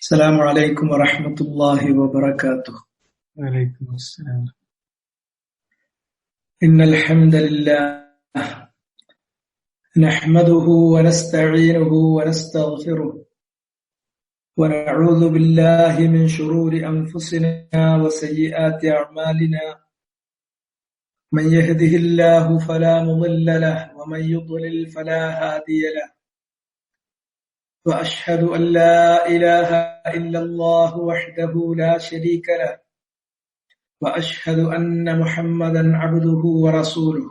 السلام عليكم ورحمة الله وبركاته. وعليكم السلام. إن الحمد لله نحمده ونستعينه ونستغفره ونعوذ بالله من شرور أنفسنا وسيئات أعمالنا. من يهده الله فلا مضل له ومن يضلل فلا هادي له. وأشهد أن لا إله إلا الله وحده لا شريك له وأشهد أن محمدا عبده ورسوله.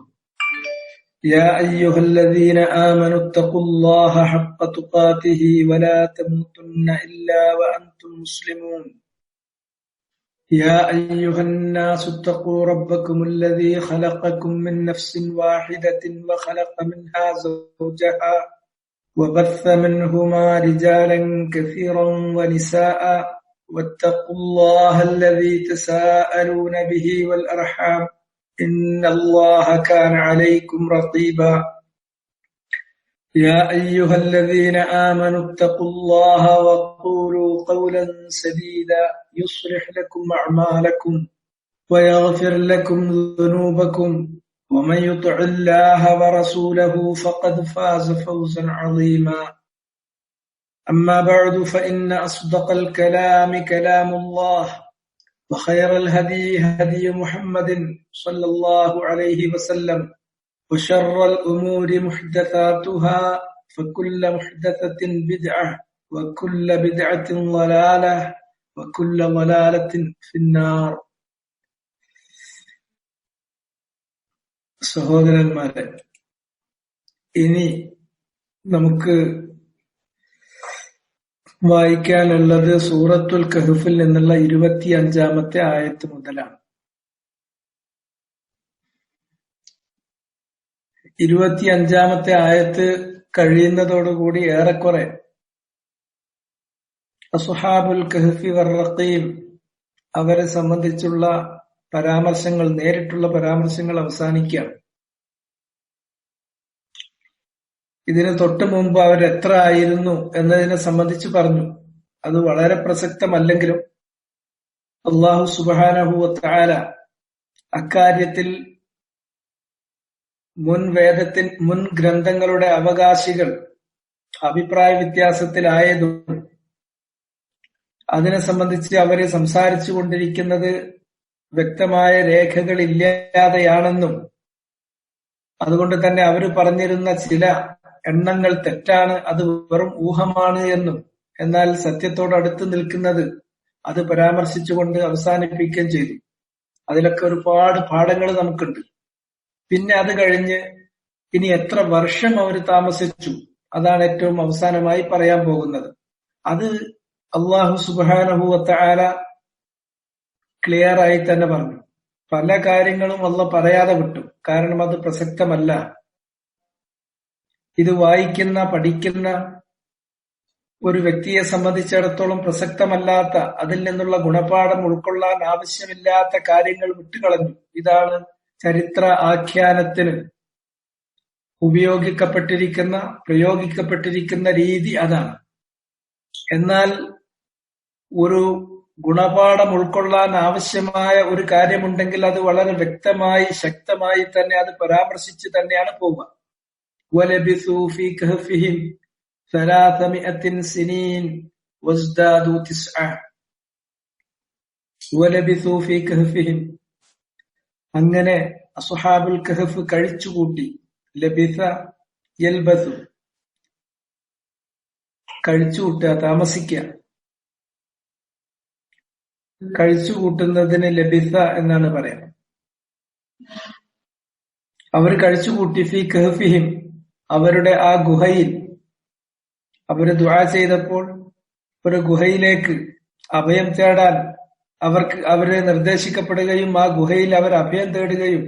يا أيها الذين آمنوا اتقوا الله حق تقاته ولا تموتن إلا وأنتم مسلمون. يا أيها الناس اتقوا ربكم الذي خلقكم من نفس واحدة وخلق منها زوجها وبث منهما رجالا كثيرا ونساء واتقوا الله الذي تساءلون به والأرحام إن الله كان عليكم رقيبا. يا أيها الذين آمنوا اتقوا الله وقولوا قولا سديدا يصلح لكم أعمالكم ويغفر لكم ذنوبكم ومن يطع الله ورسوله فقد فاز فوزا عظيما. أما بعد فإن أصدق الكلام كلام الله وخير الهدي هدي محمد صلى الله عليه وسلم وشر الأمور محدثاتها فكل محدثة بدعة وكل بدعة ضلالة وكل ضلالة في النار. സഹോദരന്മാരെ, ഇനി നമുക്ക് വായിക്കാനുള്ളത് സൂറത്തുൽ കഹ്ഫിൽ നിന്നുള്ള 25-ാമത്തെ ആയത്ത് മുതലാണ്. 25-ാമത്തെ ആയത്ത് കഴിയുന്നതോടുകൂടി ഏറെക്കുറെ അസ്ഹാബുൽ കഹ്ഫി വർ-റഖീം അവരെ സംബന്ധിച്ചുള്ള പരാമർശങ്ങൾ, നേരിട്ടുള്ള പരാമർശങ്ങൾ അവസാനിക്കുകയാണ്. ഇതിന് തൊട്ടു മുമ്പ് അവരെത്ര ആയിരുന്നു എന്നതിനെ സംബന്ധിച്ച് പറഞ്ഞു. അത് വളരെ പ്രസക്തമല്ലെങ്കിലും അല്ലാഹു സുബ്ഹാനഹു വ തആല അക്കാര്യത്തിൽ മുൻ ഗ്രന്ഥങ്ങളുടെ അവകാശികൾ അഭിപ്രായ വ്യത്യാസത്തിലായതും അതിനെ സംബന്ധിച്ച് അവര് സംസാരിച്ചു കൊണ്ടിരിക്കുന്നത് വ്യക്തമായ രേഖകളില്ലാതെയാണെന്നും അതുകൊണ്ട് തന്നെ അവര് പറഞ്ഞിരുന്ന ചില എണ്ണങ്ങൾ തെറ്റാണ്, അത് വെറും ഊഹമാണ് എന്നും, എന്നാൽ സത്യത്തോട് അടുത്ത് നിൽക്കുന്നത് അത് പരാമർശിച്ചുകൊണ്ട് അവസാനിപ്പിക്കുകയും ചെയ്തു. അതിലൊക്കെ ഒരുപാട് പാഠങ്ങൾ നമുക്കുണ്ട്. പിന്നെ അത് കഴിഞ്ഞ് ഇനി എത്ര വർഷം അവർ താമസിച്ചു, അതാണ് ഏറ്റവും അവസാനമായി പറയാൻ പോകുന്നത്. അത് അല്ലാഹു സുബ്ഹാനഹു വ തആല ക്ലിയർ ആയി തന്നെ പറഞ്ഞു. പല കാര്യങ്ങളും അല്ലാഹു പറയാതെ വിട്ടു, കാരണം അത് പ്രസക്തമല്ല. ഇത് വായിക്കുന്ന, പഠിക്കുന്ന ഒരു വ്യക്തിയെ സംബന്ധിച്ചിടത്തോളം പ്രസക്തമല്ലാത്ത, അതിൽ നിന്നുള്ള ഗുണപാഠം ഉൾക്കൊള്ളാൻ ആവശ്യമില്ലാത്ത കാര്യങ്ങൾ വിട്ടുകളഞ്ഞു. ഇതാണ് ചരിത്ര ആഖ്യാനത്തിന് പ്രയോഗിക്കപ്പെട്ടിരിക്കുന്ന രീതി അതാണ്. എന്നാൽ ഒരു ഗുണപാഠം ഉൾക്കൊള്ളാൻ ആവശ്യമായ ഒരു കാര്യമുണ്ടെങ്കിൽ അത് വളരെ വ്യക്തമായി, ശക്തമായി തന്നെ അത് പരാമർശിച്ച് തന്നെയാണ് പോവുക. വലബിസൂ ഫീ കഹ്ഫിഹിം 300 സിനീൻ വസ്ദാദൂ 9. വലബിസൂ ഫീ കഹ്ഫിഹിം, അങ്ങനെ അസ്ഹാബുൽ കഹ്ഫ് കഴിച്ചുകൂട്ടി. ലബിസ യൽബസു, കഴിച്ചുകൂട്ടുക, താമസിക്കുക. കഴിച്ചുകൂട്ടുന്നതിന് ലബിസ എന്നാണ് പറയാം. അവർ കഴിച്ചുകൂട്ടി ഫീ കഹ്ഫിഹിം, അവരുടെ ആ ഗുഹയിൽ. അവര് ദുആ ചെയ്തപ്പോൾ ഒരു ഗുഹയിലേക്ക് അഭയം തേടാൻ അവരെ നിർദ്ദേശിക്കപ്പെടുകയും ആ ഗുഹയിൽ അവർ അഭയം തേടുകയും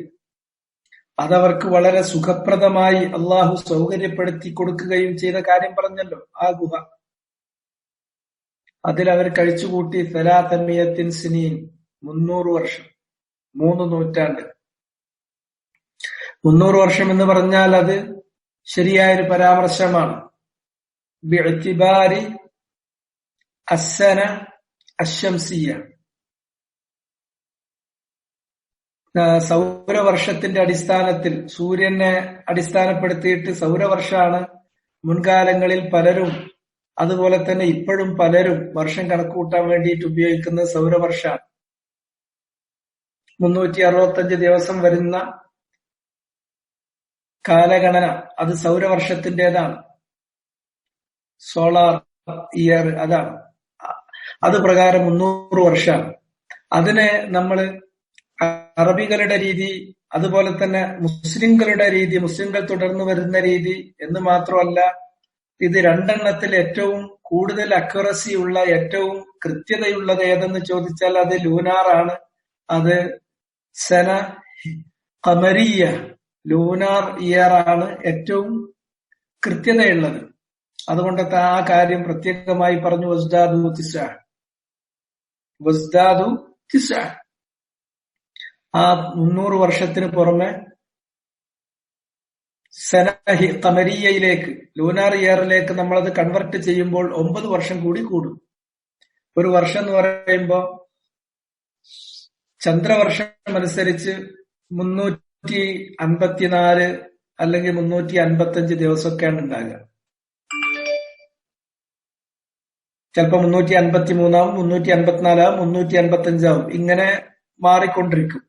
അതവർക്ക് വളരെ സുഖപ്രദമായി അള്ളാഹു സൗകര്യപ്പെടുത്തി കൊടുക്കുകയും ചെയ്ത കാര്യം പറഞ്ഞല്ലോ. ആ ഗുഹ, അതിൽ അവർ കഴിച്ചുകൂട്ടി 300 സിനീൻ, 300 വർഷം, 3 നൂറ്റാണ്ട്. 300 വർഷം എന്ന് പറഞ്ഞാൽ അത് ശരിയായൊരു പരാമർശമാണ്. ബിഇഅ്തിബാരി അസ്സന അശംസിയ, സൗരവർഷത്തിന്റെ അടിസ്ഥാനത്തിൽ സൂര്യനെ അടിസ്ഥാനപ്പെടുത്തിയിട്ട് സൗരവർഷമാണ് മുൻകാലങ്ങളിൽ പലരും, അതുപോലെ തന്നെ ഇപ്പോഴും പലരും വർഷം കണക്കുകൂട്ടാൻ വേണ്ടിയിട്ട് ഉപയോഗിക്കുന്നത് സൗരവർഷമാണ്. 365 ദിവസം വരുന്ന കാലഗണന അത് സൗരവർഷത്തിന്റേതാണ്. സോളാർ ഇയർ അതാണ്. അത് പ്രകാരം 300 വർഷമാണ്. അതിനെ നമ്മള് അറബികളുടെ രീതി, അതുപോലെ തന്നെ മുസ്ലിങ്ങളുടെ രീതി, മുസ്ലിങ്ങൾ തുടർന്ന് വരുന്ന രീതി എന്ന് മാത്രമല്ല, ഇത് രണ്ടെണ്ണത്തിൽ ഏറ്റവും കൂടുതൽ അക്യുറസി ഉള്ള, ഏറ്റവും കൃത്യതയുള്ളത് ഏതെന്ന് ചോദിച്ചാൽ അത് ലൂനാർ ആണ്. അത് സന ഖമരിയ, ലൂനാർ ഇയർ ആണ് ഏറ്റവും കൃത്യതയുള്ളത്. അതുകൊണ്ട് ആ കാര്യം പ്രത്യേകമായി പറഞ്ഞു. വസ്ദാദു തിസ്അ. ആ 300 വർഷത്തിന് പുറമെ സനഹി ഖമരിയയിലേക്ക്, ലൂനാർ ഇയറിലേക്ക് നമ്മളത് കൺവെർട്ട് ചെയ്യുമ്പോൾ 9 വർഷം കൂടി കൂടും. ഒരു വർഷം എന്ന് പറയുമ്പോ ചന്ദ്രവർഷം അനുസരിച്ച് 354 അല്ലെങ്കിൽ 355 ദിവസമൊക്കെയാണ് ഉണ്ടാകുക. ചിലപ്പോ 353 ആവും, 354 ആവും, 355 ആവും. ഇങ്ങനെ മാറിക്കൊണ്ടിരിക്കും.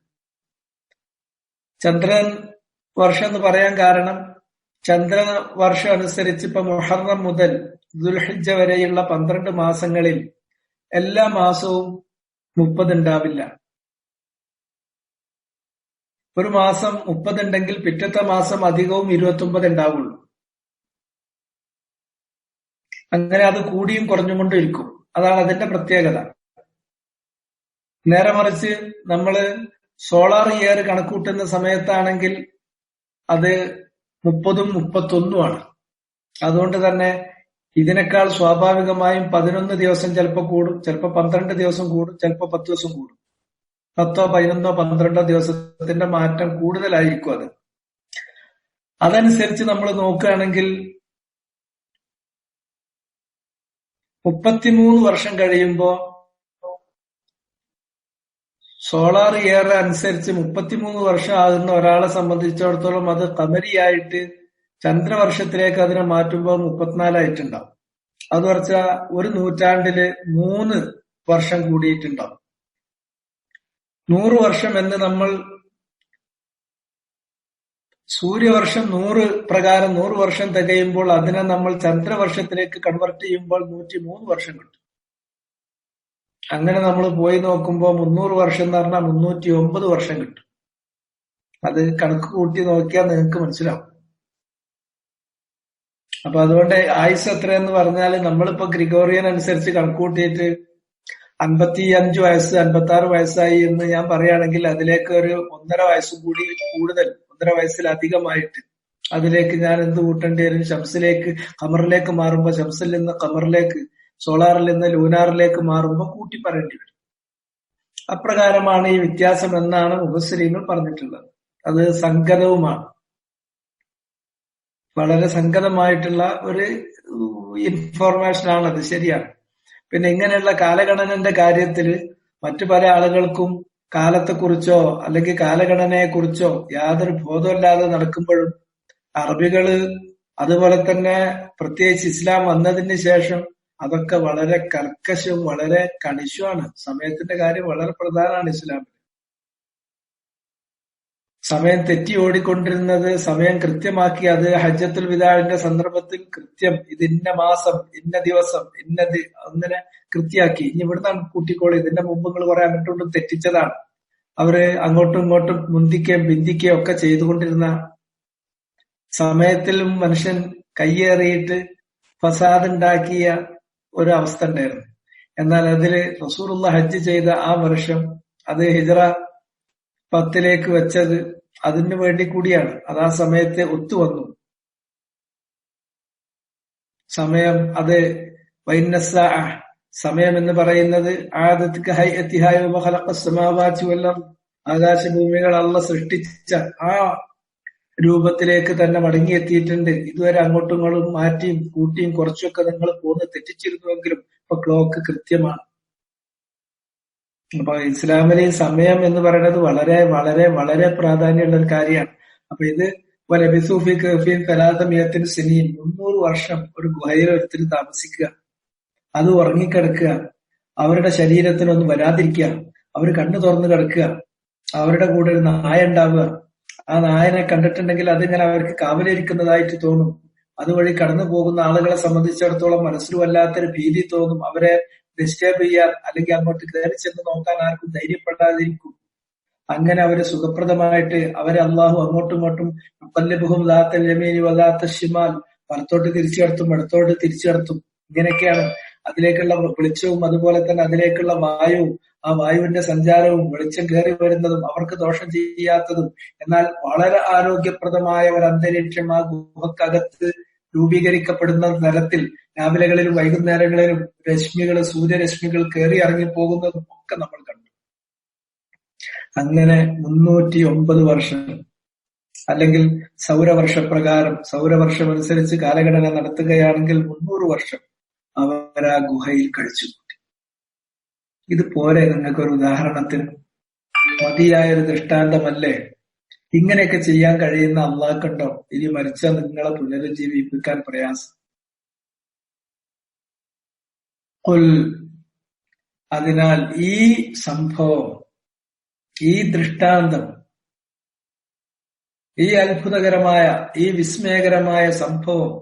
ചന്ദ്രൻ വർഷം എന്ന് പറയാൻ കാരണം, ചന്ദ്ര വർഷം അനുസരിച്ച് ഇപ്പൊ മുഹറം മുതൽ ദുൽഹിജ്ജ വരെയുള്ള 12 മാസങ്ങളിൽ എല്ലാ മാസവും 30 ഉണ്ടാവില്ല. ഒരു മാസം 30 ഉണ്ടെങ്കിൽ പിറ്റത്തെ മാസം അധികവും 29 ഉണ്ടാവുള്ളൂ. അങ്ങനെ അത് കൂടിയും കുറഞ്ഞും കൊണ്ടിരിക്കും. അതാണ് അതിന്റെ പ്രത്യേകത. നേരെ മറിച്ച് നമ്മള് സോളാർ ഇയർ കണക്കൂട്ടുന്ന സമയത്താണെങ്കിൽ അത് 30ഉം 31ഉം ആണ്. അതുകൊണ്ട് തന്നെ ഇതിനേക്കാൾ സ്വാഭാവികമായും 11 ദിവസം ചിലപ്പോൾ കൂടും, ചിലപ്പോൾ 12 ദിവസം കൂടും, ചിലപ്പോൾ 10 ദിവസം കൂടും. 10, 11, 12 ദിവസത്തിന്റെ മാറ്റം കൂടുതലായിരിക്കും അത്. അതനുസരിച്ച് നമ്മൾ നോക്കുകയാണെങ്കിൽ 33 വർഷം കഴിയുമ്പോ സോളാർ ഇയർ അനുസരിച്ച് 33 വർഷം ആകുന്ന ഒരാളെ സംബന്ധിച്ചിടത്തോളം അത് ഖമരിയായിട്ട് ചന്ദ്രവർഷത്തിലേക്ക് അതിനെ മാറ്റുമ്പോൾ 34 ആയിട്ടുണ്ടാവും. അത് കുറച്ച ഒരു നൂറ്റാണ്ടില് 3 വർഷം കൂടിയിട്ടുണ്ടാവും. 100 വർഷം എന്ന് നമ്മൾ സൂര്യവർഷം 100 പ്രകാരം 100 വർഷം തികയുമ്പോൾ അതിനെ നമ്മൾ ചന്ദ്രവർഷത്തിലേക്ക് കൺവെർട്ട് ചെയ്യുമ്പോൾ 103 വർഷം കിട്ടും. അങ്ങനെ നമ്മൾ പോയി നോക്കുമ്പോൾ 300 വർഷം എന്ന് പറഞ്ഞാൽ 309 വർഷം കിട്ടും. അത് കണക്ക് കൂട്ടി നോക്കിയാൽ നിങ്ങൾക്ക് മനസ്സിലാവും. അപ്പൊ അതുകൊണ്ട് ആയുസ് എത്രയെന്ന് പറഞ്ഞാൽ നമ്മളിപ്പോ ഗ്രിഗോറിയൻ അനുസരിച്ച് കണക്കൂട്ടിയിട്ട് 55 വയസ്സ് 56 വയസ്സായി എന്ന് ഞാൻ പറയുകയാണെങ്കിൽ അതിലേക്ക് ഒരു 1.5 വയസ്സും കൂടി കൂടുതൽ, 1.5 വയസ്സിലധികമായിട്ട് അതിലേക്ക് ഞാൻ എന്ത് കൂട്ടേണ്ടി വരും? ശംസിലേക്ക്, ഖമറിലേക്ക് മാറുമ്പോ ശംസിൽ നിന്ന് ഖമറിലേക്ക്, സോളാറിൽ നിന്ന് ലൂനാറിലേക്ക് മാറുമ്പോൾ കൂട്ടി പറയേണ്ടി വരും. അപ്രകാരമാണ് ഈ വ്യത്യാസം എന്നാണ് മുഫസ്സിരീങ്ങൾ പറഞ്ഞിട്ടുള്ളത്. അത് സംഗതവുമാണ്, വളരെ സംഗതമായിട്ടുള്ള ഒരു ഇൻഫോർമേഷൻ ആണത്. ശരിയാണ്. പിന്നെ ഇങ്ങനെയുള്ള കാലഗണനന്റെ കാര്യത്തിൽ മറ്റു പല ആളുകൾക്കും കാലത്തെക്കുറിച്ചോ അല്ലെങ്കിൽ കാലഗണനയെ കുറിച്ചോ യാതൊരു ബോധമില്ലാതെ നടക്കുമ്പോഴും അറബികള് അതുപോലെ തന്നെ പ്രത്യേകിച്ച് ഇസ്ലാം വന്നതിന് ശേഷം അതൊക്കെ വളരെ കർക്കശവും വളരെ കണിശുമാണ്. സമയത്തിന്റെ കാര്യം വളരെ പ്രധാനമാണ് ഇസ്ലാമിൽ. സമയം തെറ്റി ഓടിക്കൊണ്ടിരുന്നത് സമയം കൃത്യമാക്കി അത് ഹജ്ജത്തുൽ വിദാഇന്റെ സന്ദർഭത്തിൽ കൃത്യം ഇത് ഇന്ന മാസം ഇന്ന ദിവസം ഇന്നത് അങ്ങനെ കൃത്യമാക്കി. ഇനി ഇവിടുന്നാണ് കൂട്ടിക്കോളി, ഇതിന്റെ മുമ്പ് നിങ്ങൾ കുറെ അങ്ങോട്ടും തെറ്റിച്ചതാണ്. അവര് അങ്ങോട്ടും ഇങ്ങോട്ടും മുന്തിക്കുകയും ബിന്ദിക്കുകയും ഒക്കെ ചെയ്തുകൊണ്ടിരുന്ന സമയത്തിലും മനുഷ്യൻ കയ്യേറിയിട്ട് ഫസാദ് ഉണ്ടാക്കിയ ഒരു അവസ്ഥ ഉണ്ടായിരുന്നു. എന്നാൽ അതില് റസൂലുള്ളാഹി ഹജ്ജ് ചെയ്ത ആ വർഷം അത് ഹിജ്റ 10 വെച്ചത് അതിനു വേണ്ടി കൂടിയാണ്. അത് ആ സമയത്തെ ഒത്തുവന്നു. സമയം അത് വൈന്നസ്സാഅ, സമയം എന്ന് പറയുന്നത് ആദത്ക ഹൈഅത്തിഹാ വ ഖലഖസ് സമാവാതി വൽ അർദ്, ആകാശഭൂമികൾ അല്ലാഹ് സൃഷ്ടിച്ച ആ രൂപത്തിലേക്ക് തന്നെ മടങ്ങിയെത്തിയിട്ടുണ്ട്. ഇതുവരെ അങ്ങോട്ടും ഇങ്ങോട്ടും മാറ്റിയും കൂട്ടിയും കുറച്ചൊക്കെ നിങ്ങൾ പോന്ന് തെറ്റിച്ചിരുന്നുവെങ്കിലും ഇപ്പൊ ക്ലോക്ക് കൃത്യമാണ്. അപ്പൊ ഇസ്ലാമിലെ ഈ സമയം എന്ന് പറയുന്നത് വളരെ വളരെ വളരെ പ്രാധാന്യമുള്ള ഒരു കാര്യമാണ്. അപ്പൊ ഇത് ലബിസൂഫി കഫീൻ തലാതമിയത്തിന് സിനീൻ 300 വർഷം ഒരു ഗുഹയിൽ ഒരുത്തിൽ താമസിക്കുക, അത് ഉറങ്ങിക്കിടക്കുക, അവരുടെ ശരീരത്തിനൊന്നും വരാതിരിക്കുക, അവർ കണ്ണു തുറന്നു കിടക്കുക, അവരുടെ കൂടെ ഒരു നായ ഉണ്ടാവുക, ആ നായനെ കണ്ടിട്ടുണ്ടെങ്കിൽ അതിങ്ങനെ അവർക്ക് കാവലിരിക്കുന്നതായിട്ട് തോന്നും. അതുവഴി കടന്നു പോകുന്ന ആളുകളെ സംബന്ധിച്ചിടത്തോളം മനസ്സിൽ വല്ലാത്തൊരു ഭീതി തോന്നും. അവരെ ഡിസ്റ്റർബ് ചെയ്യാൻ അല്ലെങ്കിൽ അങ്ങോട്ട് കയറി ചെന്ന് നോക്കാൻ ആർക്കും ധൈര്യപ്പെടാതിരിക്കും. അങ്ങനെ അവര് സുഖപ്രദമായിട്ട് അവരെ അള്ളാഹു അങ്ങോട്ടും ഇങ്ങോട്ടും മുഖല്ലിബുഹും ലാത്ത യമീനി വലാത്ത ഷിമാൽ, വലത്തോട്ട് തിരിച്ചു കടത്തും ഇടത്തോട്ട് തിരിച്ചു കടത്തും. ഇങ്ങനെയൊക്കെയാണ് അതിലേക്കുള്ള വെളിച്ചവും അതുപോലെ തന്നെ അതിലേക്കുള്ള വായുവും, ആ വായുവിന്റെ സഞ്ചാരവും വെളിച്ചം കയറി വരുന്നതും അവർക്ക് ദോഷം ചെയ്യാത്തതും, എന്നാൽ വളരെ ആരോഗ്യപ്രദമായ ഒരു അന്തരീക്ഷം ആ ഗുഹക്കകത്ത് രൂപീകരിക്കപ്പെടുന്ന തരത്തിൽ രാവിലെകളിലും വൈകുന്നേരങ്ങളിലും രശ്മികൾ, സൂര്യരശ്മികൾ കയറി ഇറങ്ങി പോകുന്നതും ഒക്കെ നമ്മൾ കണ്ടു. അങ്ങനെ 309 വർഷം അല്ലെങ്കിൽ സൗരവർഷപ്രകാരം, സൗരവർഷം അനുസരിച്ച് കാലഗണന നടത്തുകയാണെങ്കിൽ 300 വർഷം അവർ ആ ഗുഹയിൽ കഴിച്ചു. ഇത് പോരെ നിങ്ങൾക്കൊരു ഉദാഹരണത്തിന്? മതിയായൊരു ദൃഷ്ടാന്തമല്ലേ? ഇങ്ങനെയൊക്കെ ചെയ്യാൻ കഴിയുന്ന അള്ളാഹ്ക്കുണ്ടോ ഇനി മരിച്ച നിങ്ങളെ പുനരുജ്ജീവിപ്പിക്കാൻ പ്രയാസം? അതിനാൽ ഈ സംഭവം, ഈ ദൃഷ്ടാന്തം, ഈ അത്ഭുതകരമായ, ഈ വിസ്മയകരമായ സംഭവം,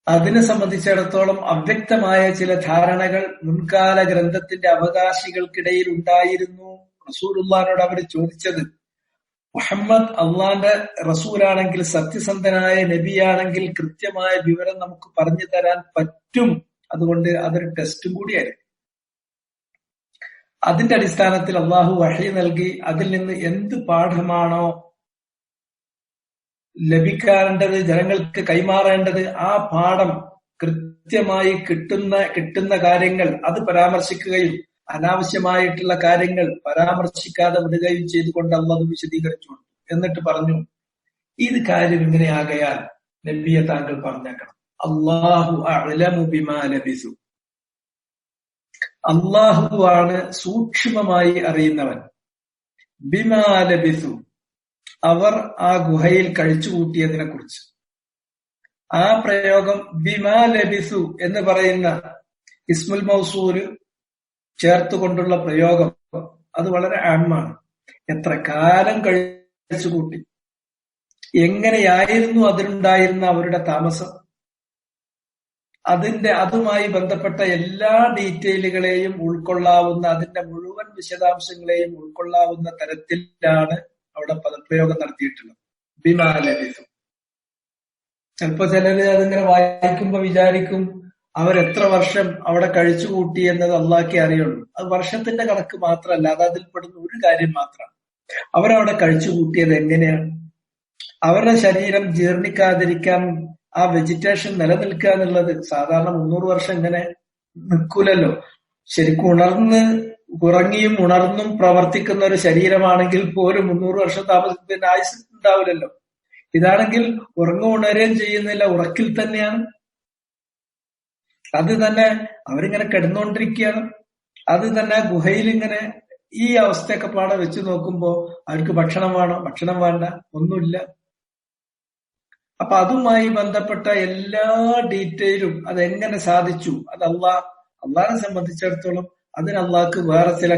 അതിനെ സംബന്ധിച്ചിടത്തോളം അവ്യക്തമായ ചില ധാരണകൾ മുൻകാല ഗ്രന്ഥത്തിന്റെ അവകാശികൾക്കിടയിൽ ഉണ്ടായിരുന്നു. റസൂലുള്ളാഹിനോട് അവർ ചോദിച്ചത്, മുഹമ്മദ് അള്ളാന്റെ റസൂലാണെങ്കിൽ, സത്യസന്ധനായ നബിയാണെങ്കിൽ കൃത്യമായ വിവരം നമുക്ക് പറഞ്ഞു തരാൻ പറ്റും, അതുകൊണ്ട് അതൊരു ടെസ്റ്റും കൂടിയായിരുന്നു. അതിന്റെ അടിസ്ഥാനത്തിൽ അള്ളാഹു വഹി നൽകി. അതിൽ നിന്ന് എന്ത് പാഠമാണോ ലഭിക്കേണ്ടത്, ജനങ്ങൾക്ക് കൈമാറേണ്ടത്, ആ പാഠം കൃത്യമായി കിട്ടുന്ന കാര്യങ്ങൾ അത് പരാമർശിക്കുകയും അനാവശ്യമായിട്ടുള്ള കാര്യങ്ങൾ പരാമർശിക്കാതെ വിടുകയും ചെയ്തുകൊണ്ട് അള്ളാഹു വിശദീകരിച്ചു. എന്നിട്ട് പറഞ്ഞു, ഇത് കാര്യം ഇങ്ങനെയാകയാൽ നബിയെ താങ്കൾ പറഞ്ഞേക്കണം, അല്ലാഹു അഅലമു ബിമാ ലബിസു, അള്ളാഹുവാണ് സൂക്ഷ്മമായി അറിയുന്നവൻ, ബിമാ ലബിസു, അവർ ആ ഗുഹയിൽ കഴിച്ചുകൂട്ടിയതിനെ കുറിച്ച്. ആ പ്രയോഗം ബിമാ ലബിസു എന്ന് പറയുന്ന ഇസ്മുൽ മൗസൂല് ചേർത്തുകൊണ്ടുള്ള പ്രയോഗം അത് വളരെ ആമാണ്. എത്ര കാലം കഴിച്ചുകൂട്ടി, എങ്ങനെയായിരുന്നു അതിലുണ്ടായിരുന്ന അവരുടെ താമസം, അതുമായി ബന്ധപ്പെട്ട എല്ലാ ഡീറ്റെയിലുകളെയും ഉൾക്കൊള്ളാവുന്ന, അതിന്റെ മുഴുവൻ വിശദാംശങ്ങളെയും ഉൾക്കൊള്ളാവുന്ന തരത്തിലാണ് അവിടെ പദപ്രയോഗം നടത്തിയിട്ടുള്ളത്. ബിമാ ലബിസു. ചിലപ്പോ ചിലര് അതിങ്ങനെ വായിക്കുമ്പോ വിചാരിക്കും അവരെത്ര വർഷം അവിടെ കഴിച്ചുകൂട്ടി എന്നത് അള്ളാഹ്ക്കേ അറിയുള്ളൂ. അത് വർഷത്തിന്റെ കണക്ക് മാത്രമല്ല, അത് അതിൽപ്പെടുന്ന ഒരു കാര്യം മാത്രമാണ്. അവരവിടെ കഴിച്ചുകൂട്ടിയത് എങ്ങനെയാണ്? അവരുടെ ശരീരം ജീർണിക്കാതിരിക്കാൻ ആ വെജിറ്റേഷൻ നിലനിൽക്കുക എന്നുള്ളത് സാധാരണ 300 വർഷം ഇങ്ങനെ നിൽക്കൂലല്ലോ. ശരിക്കും ഉറങ്ങിയും ഉണർന്നും പ്രവർത്തിക്കുന്ന ഒരു ശരീരമാണെങ്കിൽ പോലും 300 വർഷം താമസത്തിന്റെ ആയുസ് ഉണ്ടാവില്ലല്ലോ. ഇതാണെങ്കിൽ ഉറങ്ങുകയും ചെയ്യുന്നില്ല, ഉറക്കിൽ തന്നെയാണ്. അത് തന്നെ അവരിങ്ങനെ കിടന്നുകൊണ്ടിരിക്കുകയാണ്. അത് തന്നെ ഗുഹയിൽ ഇങ്ങനെ ഈ അവസ്ഥയൊക്കെ പാടെ വെച്ച് നോക്കുമ്പോ അവർക്ക് ഭക്ഷണം വേണോ? ഭക്ഷണം വേണ്ട, ഒന്നുമില്ല. അപ്പൊ അതുമായി ബന്ധപ്പെട്ട എല്ലാ ഡീറ്റെയിലും അതെങ്ങനെ സാധിച്ചു, അത് അള്ളാഹിനെ സംബന്ധിച്ചിടത്തോളം അതിന് അള്ളാഹ്ക്ക് വേറെ ചില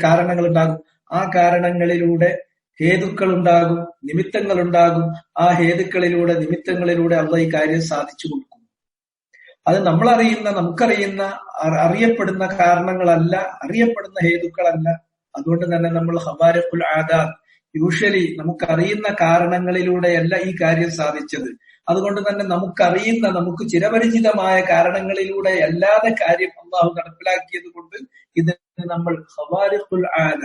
കാരണങ്ങൾ ഉണ്ടാകും. ആ കാരണങ്ങളിലൂടെ ഹേതുക്കൾ ഉണ്ടാകും, നിമിത്തങ്ങൾ ഉണ്ടാകും. ആ ഹേതുക്കളിലൂടെ, നിമിത്തങ്ങളിലൂടെ അള്ളാഹ് ഈ കാര്യം സാധിച്ചു കൊടുക്കും. അത് നമുക്കറിയുന്ന അറിയപ്പെടുന്ന കാരണങ്ങളല്ല, അറിയപ്പെടുന്ന ഹേതുക്കളല്ല. അതുകൊണ്ട് തന്നെ നമ്മൾ ഹവാരിഖുൽ ആദാത്ത്, യൂഷ്വലി നമുക്കറിയുന്ന കാരണങ്ങളിലൂടെയല്ല ഈ കാര്യം സാധിച്ചത്. അതുകൊണ്ട് തന്നെ നമുക്ക് ചിരപരിചിതമായ കാരണങ്ങളിലൂടെ അല്ലാതെ കാര്യം അള്ളാഹു നടപ്പിലാക്കിയത് കൊണ്ട് ഇതിന് നമ്മൾ ഖവാരിഖുൽ ആദ,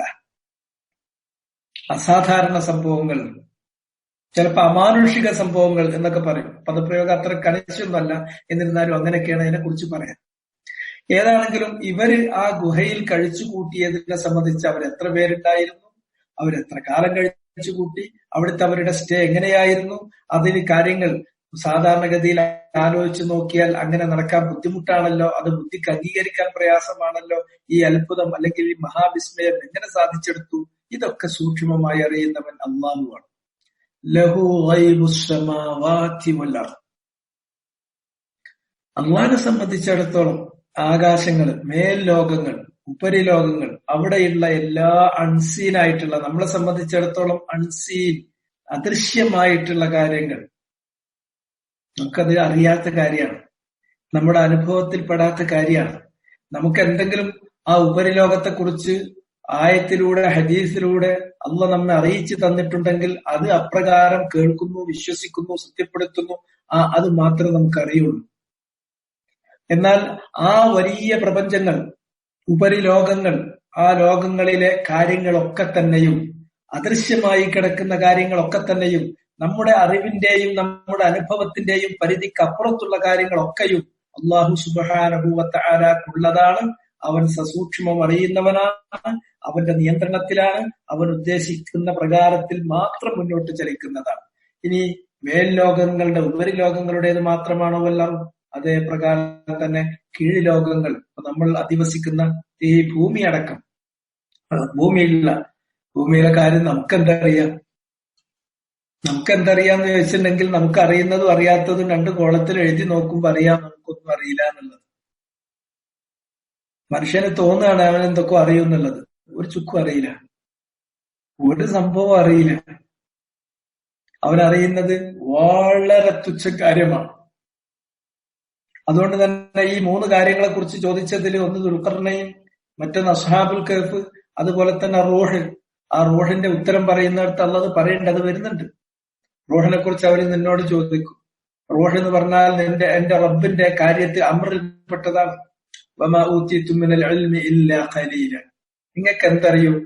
അസാധാരണ സംഭവങ്ങൾ, ചിലപ്പോ അമാനുഷിക സംഭവങ്ങൾ എന്നൊക്കെ പറയും. പദപ്രയോഗം അത്ര കണിശൊന്നുമല്ല, എന്നിരുന്നാലും അങ്ങനെയൊക്കെയാണ് അതിനെ കുറിച്ച് പറയാൻ. ഏതാണെങ്കിലും ഇവര് ആ ഗുഹയിൽ കഴിച്ചുകൂട്ടിയതിനെ സംബന്ധിച്ച് അവരെത്ര പേരുണ്ടായിരുന്നു, അവരെത്ര കാലം കഴിച്ചുകൂട്ടി, അവിടുത്തെ അവരുടെ സ്റ്റേ എങ്ങനെയായിരുന്നു, അതിന് കാര്യങ്ങൾ സാധാരണഗതിയിൽ ആലോചിച്ച് നോക്കിയാൽ അങ്ങനെ നടക്കാൻ ബുദ്ധിമുട്ടാണല്ലോ, അത് ബുദ്ധിക്ക് അംഗീകരിക്കാൻ പ്രയാസമാണല്ലോ. ഈ അത്ഭുതം അല്ലെങ്കിൽ ഈ മഹാവിസ്മയം എങ്ങനെ സാധിച്ചെടുത്തു? ഇതൊക്കെ സൂക്ഷ്മമായി അറിയുന്നവൻ അല്ലാഹുവാണ്. ലഹു ഗൈബുസ് സമാവാതി വൽ അർദ്. അള്ളാഹിനെ സംബന്ധിച്ചിടത്തോളം ആകാശങ്ങൾ, മേൽലോകങ്ങൾ, ഉപരിലോകങ്ങൾ, അവിടെയുള്ള എല്ലാ അൺസീൻ ആയിട്ടുള്ള, നമ്മളെ സംബന്ധിച്ചിടത്തോളം അൺസീൻ, അദൃശ്യമായിട്ടുള്ള കാര്യങ്ങൾ നമുക്കത് അറിയാത്ത കാര്യമാണ്, നമ്മുടെ അനുഭവത്തിൽപ്പെടാത്ത കാര്യമാണ്. നമുക്ക് എന്തെങ്കിലും ആ ഉപരിലോകത്തെ കുറിച്ച് ആയത്തിലൂടെ ഹദീസിലൂടെ അള്ളാഹ് നമ്മെ അറിയിച്ചു തന്നിട്ടുണ്ടെങ്കിൽ അത് അപ്രകാരം കേൾക്കുന്നു, വിശ്വസിക്കുന്നു, സത്യപ്പെടുത്തുന്നു, അത് മാത്രമേ നമുക്ക് അറിയുള്ളൂ. എന്നാൽ ആ വലിയ പ്രപഞ്ചങ്ങൾ, ഉപരിലോകങ്ങൾ, ആ ലോകങ്ങളിലെ കാര്യങ്ങളൊക്കെ തന്നെയും, അദൃശ്യമായി കിടക്കുന്ന കാര്യങ്ങളൊക്കെ തന്നെയും, നമ്മുടെ അറിവിന്റെയും നമ്മുടെ അനുഭവത്തിന്റെയും പരിധിക്കപ്പുറത്തുള്ള കാര്യങ്ങളൊക്കെയും അല്ലാഹു സുബ്ഹാനഹു വ തആലക്കുള്ളതാണ്. അവൻ സസൂക്ഷ്മം അറിയുന്നവനാണ്, അവന്റെ നിയന്ത്രണത്തിലാണ്, അവൻ ഉദ്ദേശിക്കുന്ന പ്രകാരത്തിൽ മാത്രം മുന്നോട്ട് ചലിക്കുന്നതാണ്. ഇനി മേൽലോകങ്ങളുടെ, ഉപരിലോകങ്ങളുടേത് മാത്രമാണോ എല്ലാം? അതേ പ്രകാരം തന്നെ കീഴ്ലോകങ്ങൾ, നമ്മൾ അധിവസിക്കുന്ന ഈ ഭൂമി അടക്കം, ഭൂമിയിലെ കാര്യം നമുക്കെന്തറിയാം? നമുക്കെന്തറിയാന്ന് ചോദിച്ചിട്ടുണ്ടെങ്കിൽ നമുക്ക് അറിയുന്നതും അറിയാത്തതും രണ്ട് കോളത്തിൽ എഴുതി നോക്കുമ്പോ അറിയാം നമുക്കൊന്നും അറിയില്ല എന്നുള്ളത്. മനുഷ്യന് തോന്നുകയാണ് അവൻ എന്തൊക്കെ അറിയും എന്നുള്ളത്. ഒരു ചുക്കും അറിയില്ല, ഒരു സംഭവം അറിയില്ല. അവനറിയുന്നത് വളരെ തുച്ഛ കാര്യമാണ്. അതുകൊണ്ട് തന്നെ ഈ മൂന്ന് കാര്യങ്ങളെ കുറിച്ച് ചോദിച്ചതിൽ ഒന്ന് ദുൽഖർനൈൻ, മറ്റൊന്ന് അസ്ഹാബുൽ കഹ്ഫ്, അതുപോലെ തന്നെ റൂഹ്. ആ റൂഹിന്റെ ഉത്തരം പറയുന്നിടത്ത് അല്ലാഹ് പറയേണ്ടത് വരുന്നുണ്ട്. റൂഹിനെ കുറിച്ച് അവർ നിന്നോട് ചോദിക്കും. റൂഹ് എന്ന് പറഞ്ഞാൽ എന്റെ റബ്ബിന്റെ കാര്യത്തിൽ അമറിൽപ്പെട്ടതാണ്. വമാ ഊതീതും മിനൽ ഇൽമി ഇല്ലാ ഖലീല. നിങ്ങൾക്ക് എന്തറിയും?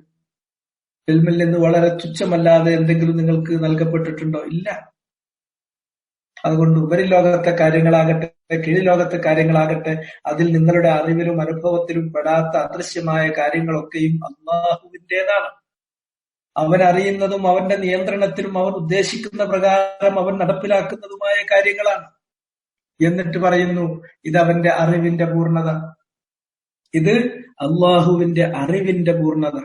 ഇൽമിൽ നിന്ന് വളരെ തുച്ഛമല്ലാതെ എന്തെങ്കിലും നിങ്ങൾക്ക് നൽകപ്പെട്ടിട്ടുണ്ടോ? ഇല്ല. അതുകൊണ്ട് ഉപരിലോകത്തെ കാര്യങ്ങളാകട്ടെ, കീഴ്ലോകത്തെ കാര്യങ്ങളാകട്ടെ, അതിൽ നിങ്ങളുടെ അറിവിലും അനുഭവത്തിലും പെടാത്ത അദൃശ്യമായ കാര്യങ്ങളൊക്കെയും അല്ലാഹുവിന്റേതാണ്. അവൻ അറിയുന്നതും അവന്റെ നിയന്ത്രണത്തിലും അവൻ ഉദ്ദേശിക്കുന്ന പ്രകാരം അവൻ നടപ്പിലാക്കുന്നതുമായ കാര്യങ്ങളാണ്. എന്നിട്ട് പറയുന്നു, ഇത് അവന്റെ അറിവിന്റെ പൂർണ്ണത, ഇത് അല്ലാഹുവിന്റെ അറിവിന്റെ പൂർണ്ണത.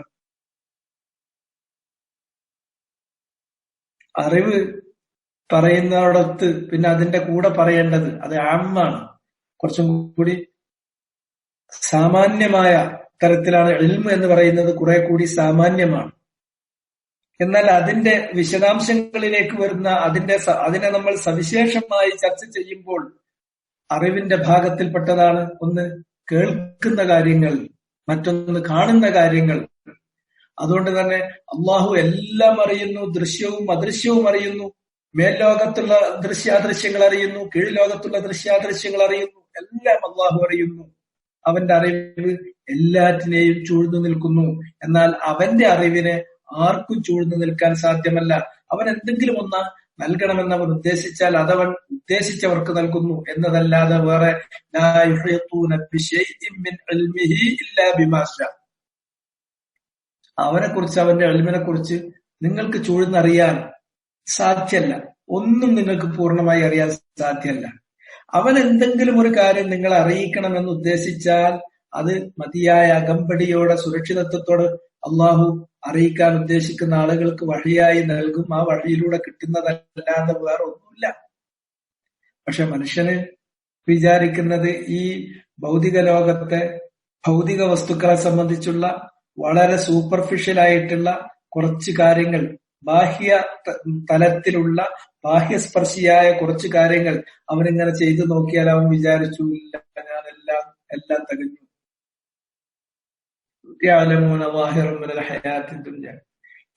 അറിവ് പറയുന്നിടത്ത് പിന്നെ അതിന്റെ കൂടെ പറയേണ്ടത് അത് ആമ്മാണ്, കുറച്ചും കൂടി സാമാന്യമായ തരത്തിലാണ്. ഇൽമ് എന്ന് പറയുന്നത് കുറെ കൂടി സാമാന്യമാണ്. എന്നാൽ അതിന്റെ വിശദാംശങ്ങളിലേക്ക് വരുന്ന അതിനെ നമ്മൾ സവിശേഷമായി ചർച്ച ചെയ്യുമ്പോൾ അറിവിന്റെ ഭാഗത്തിൽപ്പെട്ടതാണ് ഒന്ന് കേൾക്കുന്ന കാര്യങ്ങൾ, മറ്റൊന്ന് കാണുന്ന കാര്യങ്ങൾ. അതുകൊണ്ട് തന്നെ അള്ളാഹു എല്ലാം അറിയുന്നു, ദൃശ്യവും അദൃശ്യവും അറിയുന്നു, മേൽലോകത്തുള്ള ദൃശ്യാദൃശ്യങ്ങൾ അറിയുന്നു, കീഴ്ലോകത്തുള്ള ദൃശ്യാദൃശ്യങ്ങൾ അറിയുന്നു, എല്ലാം അള്ളാഹു അറിയുന്നു. അവന്റെ അറിവ് എല്ലാറ്റിനെയും ചൂഴ്ന്നു നിൽക്കുന്നു. എന്നാൽ അവന്റെ അറിവിനെ ആർക്കും ചൂഴ്ന്നു നിൽക്കാൻ സാധ്യമല്ല. അവൻ എന്തെങ്കിലും ഒന്ന് നൽകണമെന്ന് അവൻ ഉദ്ദേശിച്ചാൽ അതവൻ ഉദ്ദേശിച്ചവർക്ക് നൽകുന്നു എന്നതല്ലാതെ വേറെ അവനെ കുറിച്ച്, അവന്റെ എൽമിനെ കുറിച്ച് നിങ്ങൾക്ക് ചൂഴ്ന്നറിയാൻ സാധ്യമല്ല. ഒന്നും നിങ്ങൾക്ക് പൂർണ്ണമായി അറിയാൻ സാധ്യമല്ല. അവൻ എന്തെങ്കിലും ഒരു കാര്യം നിങ്ങളെ അറിയിക്കണമെന്ന് ഉദ്ദേശിച്ചാൽ അത് മതിയായ അകമ്പടിയോടെ, സുരക്ഷിതത്വത്തോടെ അള്ളാഹു അറിയിക്കാൻ ഉദ്ദേശിക്കുന്ന ആളുകൾക്ക് വഴിയായി നൽകും. ആ വഴിയിലൂടെ കിട്ടുന്നതല്ലാതെ വേറെ ഒന്നുമില്ല. പക്ഷെ മനുഷ്യന് വിചാരിക്കുന്നത് ഈ ഭൗതിക ലോകത്തെ, ഭൗതിക വസ്തുക്കളെ സംബന്ധിച്ചുള്ള വളരെ സൂപ്പർഫിഷ്യൽ ആയിട്ടുള്ള കുറച്ച് കാര്യങ്ങൾ, ബാഹ്യ തലത്തിലുള്ള ബാഹ്യസ്പർശിയായ കുറച്ച് കാര്യങ്ങൾ അവനിങ്ങനെ ചെയ്തു നോക്കിയാൽ അവൻ വിചാരിച്ചു, ഇല്ല ഞാൻ എല്ലാം തികഞ്ഞു.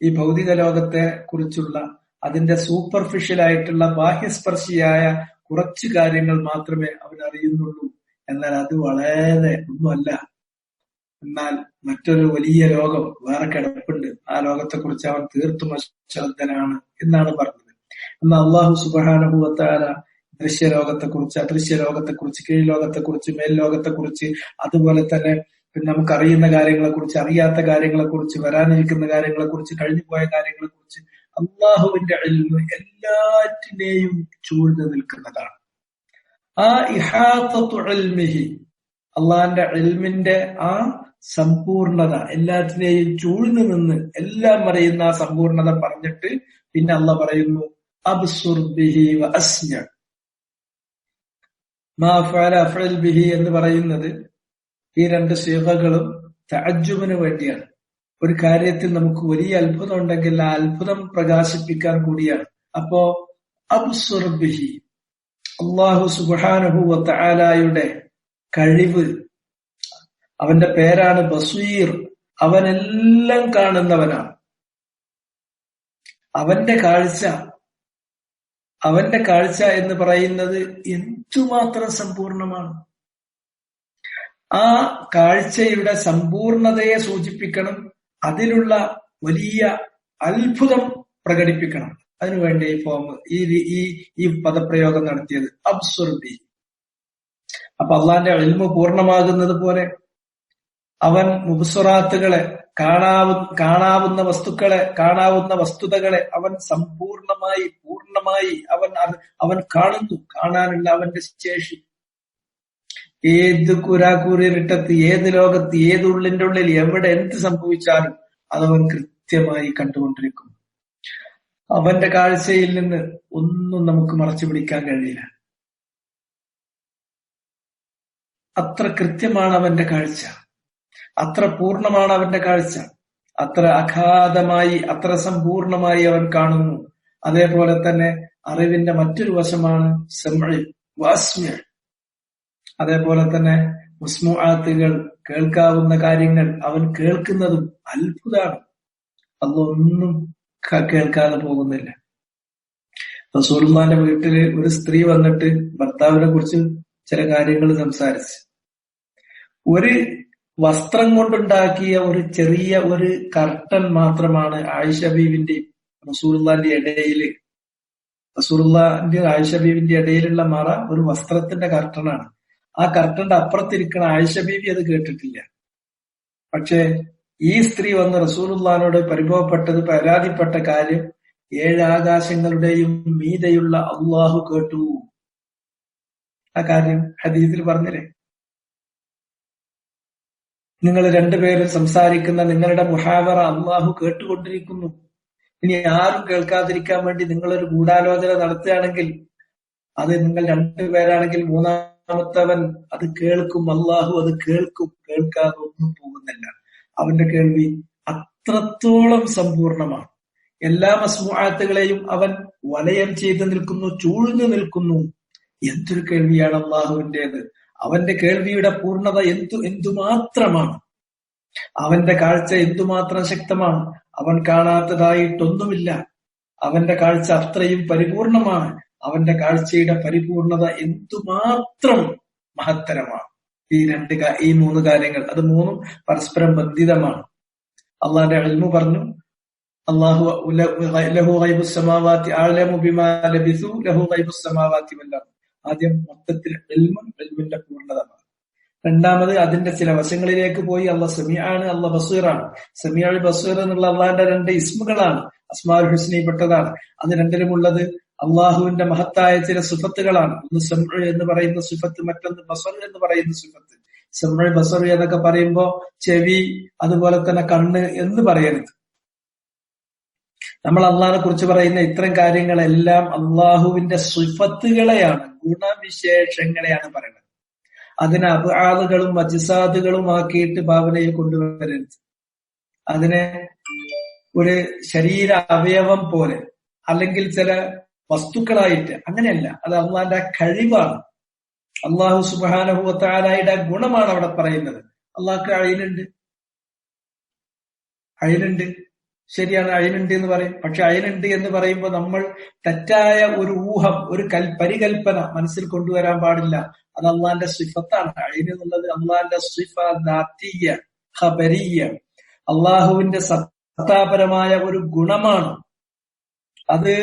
ഈ ഭൗതിക ലോകത്തെ കുറിച്ചുള്ള അതിന്റെ സൂപ്പർഫിഷ്യൽ ആയിട്ടുള്ള ബാഹ്യസ്പർശിയായ കുറച്ച് കാര്യങ്ങൾ മാത്രമേ അവൻ അറിയുന്നുള്ളൂ. എന്നാൽ അത് വളരെ ഒന്നുമല്ല. എന്നാൽ മറ്റൊരു വലിയ ലോകം വേറെ കിടപ്പുണ്ട്. ആ ലോകത്തെ കുറിച്ച് അവൻ തീർത്തും അശ്രദ്ധനാണ് എന്നാണ് പറഞ്ഞത്. എന്നാൽ അല്ലാഹു സുബ്ഹാനഹു വ തആല ദൃശ്യലോകത്തെക്കുറിച്ച്, അദൃശ്യലോകത്തെക്കുറിച്ച്, കീഴ്ലോകത്തെക്കുറിച്ച്, മേൽലോകത്തെക്കുറിച്ച്, അതുപോലെ തന്നെ നമുക്കറിയുന്ന കാര്യങ്ങളെക്കുറിച്ച്, അറിയാത്ത കാര്യങ്ങളെക്കുറിച്ച്, വരാനിരിക്കുന്ന കാര്യങ്ങളെക്കുറിച്ച്, കഴിഞ്ഞുപോയ കാര്യങ്ങളെക്കുറിച്ച് അള്ളാഹുവിന്റെ ഇൽമ് എല്ലാറ്റിനെയും ചൂഴ്ന്നു നിൽക്കുന്നതാണ്. ആ ഇഹാത്തത്തു ഇൽമിഹി, അള്ളാഹിന്റെ ഇൽമിന്റെ ആ സമ്പൂർണത, എല്ലാറ്റിനെയും ചൂഴ്ന്നു നിന്ന് എല്ലാം അറിയുന്ന ആ സമ്പൂർണത പറഞ്ഞിട്ട് പിന്നെ അള്ളാഹ് പറയുന്നു അബ്സുർ ബിഹി വ അസ്മ. മാ ഫഅല അഫ്അൽ ബിഹി എന്ന് പറയുന്നത് ഈ രണ്ട് സിഗകളും തഅജ്ജുബിന് വേണ്ടിയാണ്. ഒരു കാര്യത്തിൽ നമുക്ക് വലിയ അത്ഭുതം ഉണ്ടെങ്കിൽ ആ അത്ഭുതം പ്രകാശിപ്പിക്കാൻ കൂടിയാണ്. അപ്പോ അബ്സുർ ബിഹി, അല്ലാഹു സുബ്ഹാനഹു വ തആലയുടെ കഴിവ്, അവന്റെ പേരാണ് ബസീർ. അവനെല്ലാം കാണുന്നവനാണ്. അവന്റെ കാഴ്ച എന്ന് പറയുന്നത് എന്തുമാത്രം സമ്പൂർണമാണ്. ആ കാഴ്ചയുടെ സമ്പൂർണതയെ സൂചിപ്പിക്കണം, അതിലുള്ള വലിയ അത്ഭുതം പ്രകടിപ്പിക്കണം. അതിനുവേണ്ടി ഈ പദപ്രയോഗം നടത്തിയത് അബ്സുർബി. അപ്പൊ അള്ളാന്റെ ഇൽമു പൂർണ്ണമാകുന്നത് പോലെ അവൻ മുബ്സറാത്തുകളെ, കാണാവുന്ന വസ്തുതകളെ അവൻ പൂർണ്ണമായി അവൻ കാണുന്നു. കാണാനുള്ള അവന്റെ ശേഷി ഏത് കുരാക്കൂരിട്ടത്ത്, ഏത് ലോകത്ത്, ഏത് ഉള്ളിന്റെ ഉള്ളിൽ എവിടെ എന്ത് സംഭവിച്ചാലും അതവൻ കൃത്യമായി കണ്ടുകൊണ്ടിരിക്കുന്നു. അവന്റെ കാഴ്ചയിൽ നിന്ന് ഒന്നും നമുക്ക് മറച്ചു പിടിക്കാൻ കഴിയില്ല. അത്ര കൃത്യമാണ് അവന്റെ കാഴ്ച, അത്ര പൂർണ്ണമാണ് അവന്റെ കാഴ്ച, അത്ര അഗാധമായി, അത്ര സമ്പൂർണമായി അവൻ കാണുന്നു. അതേപോലെ തന്നെ അറിവിന്റെ മറ്റൊരു വശമാണ് സമഇ വഅസ്മഇ. അതേപോലെ തന്നെ മുസ്മുആത്തുകൾ, കേൾക്കാവുന്ന കാര്യങ്ങൾ അവൻ കേൾക്കുന്നതും അത്ഭുതമാണ്. അതൊന്നും കേൾക്കാതെ പോകുന്നില്ല. റസൂലുള്ളാഹിന്റെ വീട്ടില് ഒരു സ്ത്രീ വന്നിട്ട് ഭർത്താവിനെ കുറിച്ച് ചില കാര്യങ്ങൾ സംസാരിച്ചു. ഒരു വസ്ത്രം കൊണ്ടുണ്ടാക്കിയ ഒരു ചെറിയ ഒരു കർട്ടൻ മാത്രമാണ് ആയിഷ ബീവിന്റെ റസൂലുള്ളാഹിന്റെ ഇടയില്. റസൂലുള്ളാഹിന്റെ ആയിഷ ബീവിന്റെ ഇടയിലുള്ള മറ ഒരു വസ്ത്രത്തിന്റെ കർട്ടനാണ്. ആ കർട്ടന്റെ അപ്പുറത്തിരിക്കുന്ന ആയിഷ ബീവി അത് കേട്ടിട്ടില്ല. പക്ഷെ ഈ സ്ത്രീ വന്ന് റസൂലുള്ളാഹിനോട് പരാതിപ്പെട്ട കാര്യം 7 ആകാശങ്ങളുടെയും മീതെയുള്ള അള്ളാഹു കേട്ടു. ആ കാര്യം ഹദീസിൽ പറഞ്ഞില്ലേ? നിങ്ങൾ രണ്ടുപേരും സംസാരിക്കുന്ന നിങ്ങളുടെ മുഹാവറ അള്ളാഹു കേട്ടുകൊണ്ടിരിക്കുന്നു. ഇനി ആരും കേൾക്കാതിരിക്കാൻ വേണ്ടി നിങ്ങളൊരു ഗൂഢാലോചന നടത്തുകയാണെങ്കിൽ അത് നിങ്ങൾ രണ്ടുപേരാണെങ്കിൽ മൂന്നാമത്തവൻ അത് കേൾക്കും. അള്ളാഹു അത് കേൾക്കും. കേൾക്കാതെ ഒന്നും പോകുന്നില്ല. അവന്റെ കേൾവി അത്രത്തോളം സമ്പൂർണമാണ്. എല്ലാ മസ്മുആത്തുകളെയും അവൻ വലയം ചെയ്ത് നിൽക്കുന്നു, ചൂഴ്ന്നു നിൽക്കുന്നു. എന്തൊരു കേൾവിയാണ് അള്ളാഹുവിന്റേത്! അവന്റെ കേൾവിയുടെ പൂർണ്ണത എന്തുമാത്രമാണ്! അവന്റെ കാഴ്ച എന്തുമാത്രം ശക്തമാണ്! അവൻ കാണാത്തതായിട്ടൊന്നുമില്ല. അവന്റെ കാഴ്ച അത്രയും പരിപൂർണമാണ്. അവന്റെ കാഴ്ചയുടെ പരിപൂർണത എന്തുമാത്രം മഹത്തരമാണ്! ഈ 3 കാര്യങ്ങൾ, അത് 3ഉം പരസ്പരം ബന്ധിതമാണ്. അള്ളാന്റെ ഇൽമു പറഞ്ഞു, അല്ലാഹു ലഹു ഗൈബുസ് സമാവാതി അഅലമു ബിമാ ലബിസു ലഹു ഗൈബുസ് സമാവാതി വൽ അർദ്. ആദ്യം മൊത്തത്തിൽ ഇൽമിന്റെ പൂർണ്ണതമാണ്. രണ്ടാമത് അതിന്റെ ചില വശങ്ങളിലേക്ക് പോയി അള്ളാഹ് സമീആണ്, അള്ളാഹ് ബസീറാണ്. സമീഉൽ ബസീർ എന്നുള്ള അള്ളാഹിന്റെ 2 ഇസ്മുകളാണ്, അസ്മാഉൽ ഹുസ്നയിൽപ്പെട്ടതാണ്. അത് രണ്ടിലുമുള്ളത് അള്ളാഹുവിന്റെ മഹത്തായ ചില സിഫത്തുകളാണ്. ഒന്ന് സമഉ എന്ന് പറയുന്ന സിഫത്ത്, മറ്റൊന്ന് ബസർ എന്ന് പറയുന്ന സിഫത്ത്. സമഉ ബസർ എന്നൊക്കെ പറയുമ്പോ ചെവി, അതുപോലെ തന്നെ കണ്ണ് എന്ന് പറയരുത്. നമ്മൾ അള്ളാഹിനെ കുറിച്ച് പറയുന്ന ഇത്തരം കാര്യങ്ങളെല്ലാം അള്ളാഹുവിന്റെ സിഫത്തുകളെയാണ്, ഗുണവിശേഷങ്ങളെയാണ് പറയുന്നത്. അതിനെ അബ്ആദുകളും അജ്സാദുകളും ആക്കിയിട്ട് ഭാവനയിൽ കൊണ്ടുവരരുത്. അതിനെ ഒരു ശരീര അവയവം പോലെ അല്ലെങ്കിൽ ചില വസ്തുക്കളായിട്ട്, അങ്ങനെയല്ല. അത് അള്ളാഹിന്റെ കഴിവാണ്. അള്ളാഹു സുബ്ഹാനഹു വ തആലയുടെ ഗുണമാണ് അവിടെ പറയുന്നത്. അള്ളാഹ്ക്ക് അയിനുണ്ട്, ശരിയാണ്, അയിനുണ്ട് എന്ന് പറയും. പക്ഷെ അയിനുണ്ട് എന്ന് പറയുമ്പോൾ നമ്മൾ തെറ്റായ ഒരു ഊഹം, ഒരു പരികൽപ്പന മനസ്സിൽ കൊണ്ടുവരാൻ പാടില്ല. അത് അള്ളാഹിന്റെ സിഫത്താണ്. അയിന് എന്നുള്ളത് അള്ളാഹിന്റെ സിഫ ദാത്തിയ ഖബരിയ, അള്ളാഹുവിന്റെ സത്താപരമായ ഒരു ഗുണമാണ്. അത്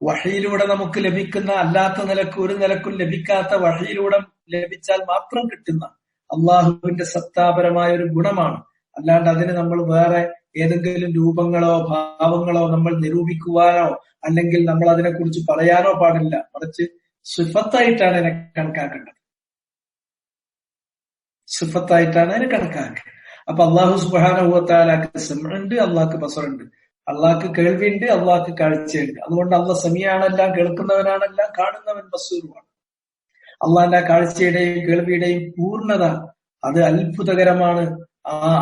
വഹയിലൂടെ നമുക്ക് ലഭിക്കുന്ന, അല്ലാത്ത നിലക്ക് ഒരു നിലക്കും ലഭിക്കാത്ത, വഹയിലൂടെ ലഭിച്ചാൽ മാത്രം കിട്ടുന്ന അള്ളാഹുവിന്റെ സത്താപരമായ ഒരു ഗുണമാണ്. അല്ലാണ്ട് അതിന് നമ്മൾ വേറെ ഏതെങ്കിലും രൂപങ്ങളോ ഭാവങ്ങളോ നമ്മൾ നിരൂപിക്കുവാനോ അല്ലെങ്കിൽ നമ്മൾ അതിനെക്കുറിച്ച് പറയാനോ പാടില്ല. മറിച്ച് സിഫത്തായിട്ടാണ് അതിനെ കണക്കാക്കേണ്ടത്. സിഫത്തായിട്ടാണ് അതിനെ കണക്കാക്കുക. അപ്പൊ അള്ളാഹു സുബ്ഹാനഹു വ തആലക്ക് സമഉണ്ട്, അള്ളാഹ്ക്ക് ബസറുണ്ട്, അള്ളാഹ്ക്ക് കേൾവിയുണ്ട്, അള്ളാഹ്ക്ക് കാഴ്ചയുണ്ട്. അതുകൊണ്ട് അള്ളാഹ് സമീഅാണെല്ലാം, കേൾക്കുന്നവനാണെല്ലാം, കാണുന്നവൻ ബസീറുമാണ്. അള്ളാഹിന്റെ ആ കാഴ്ചയുടെയും കേൾവിയുടെയും പൂർണ്ണത അത് അത്ഭുതകരമാണ്.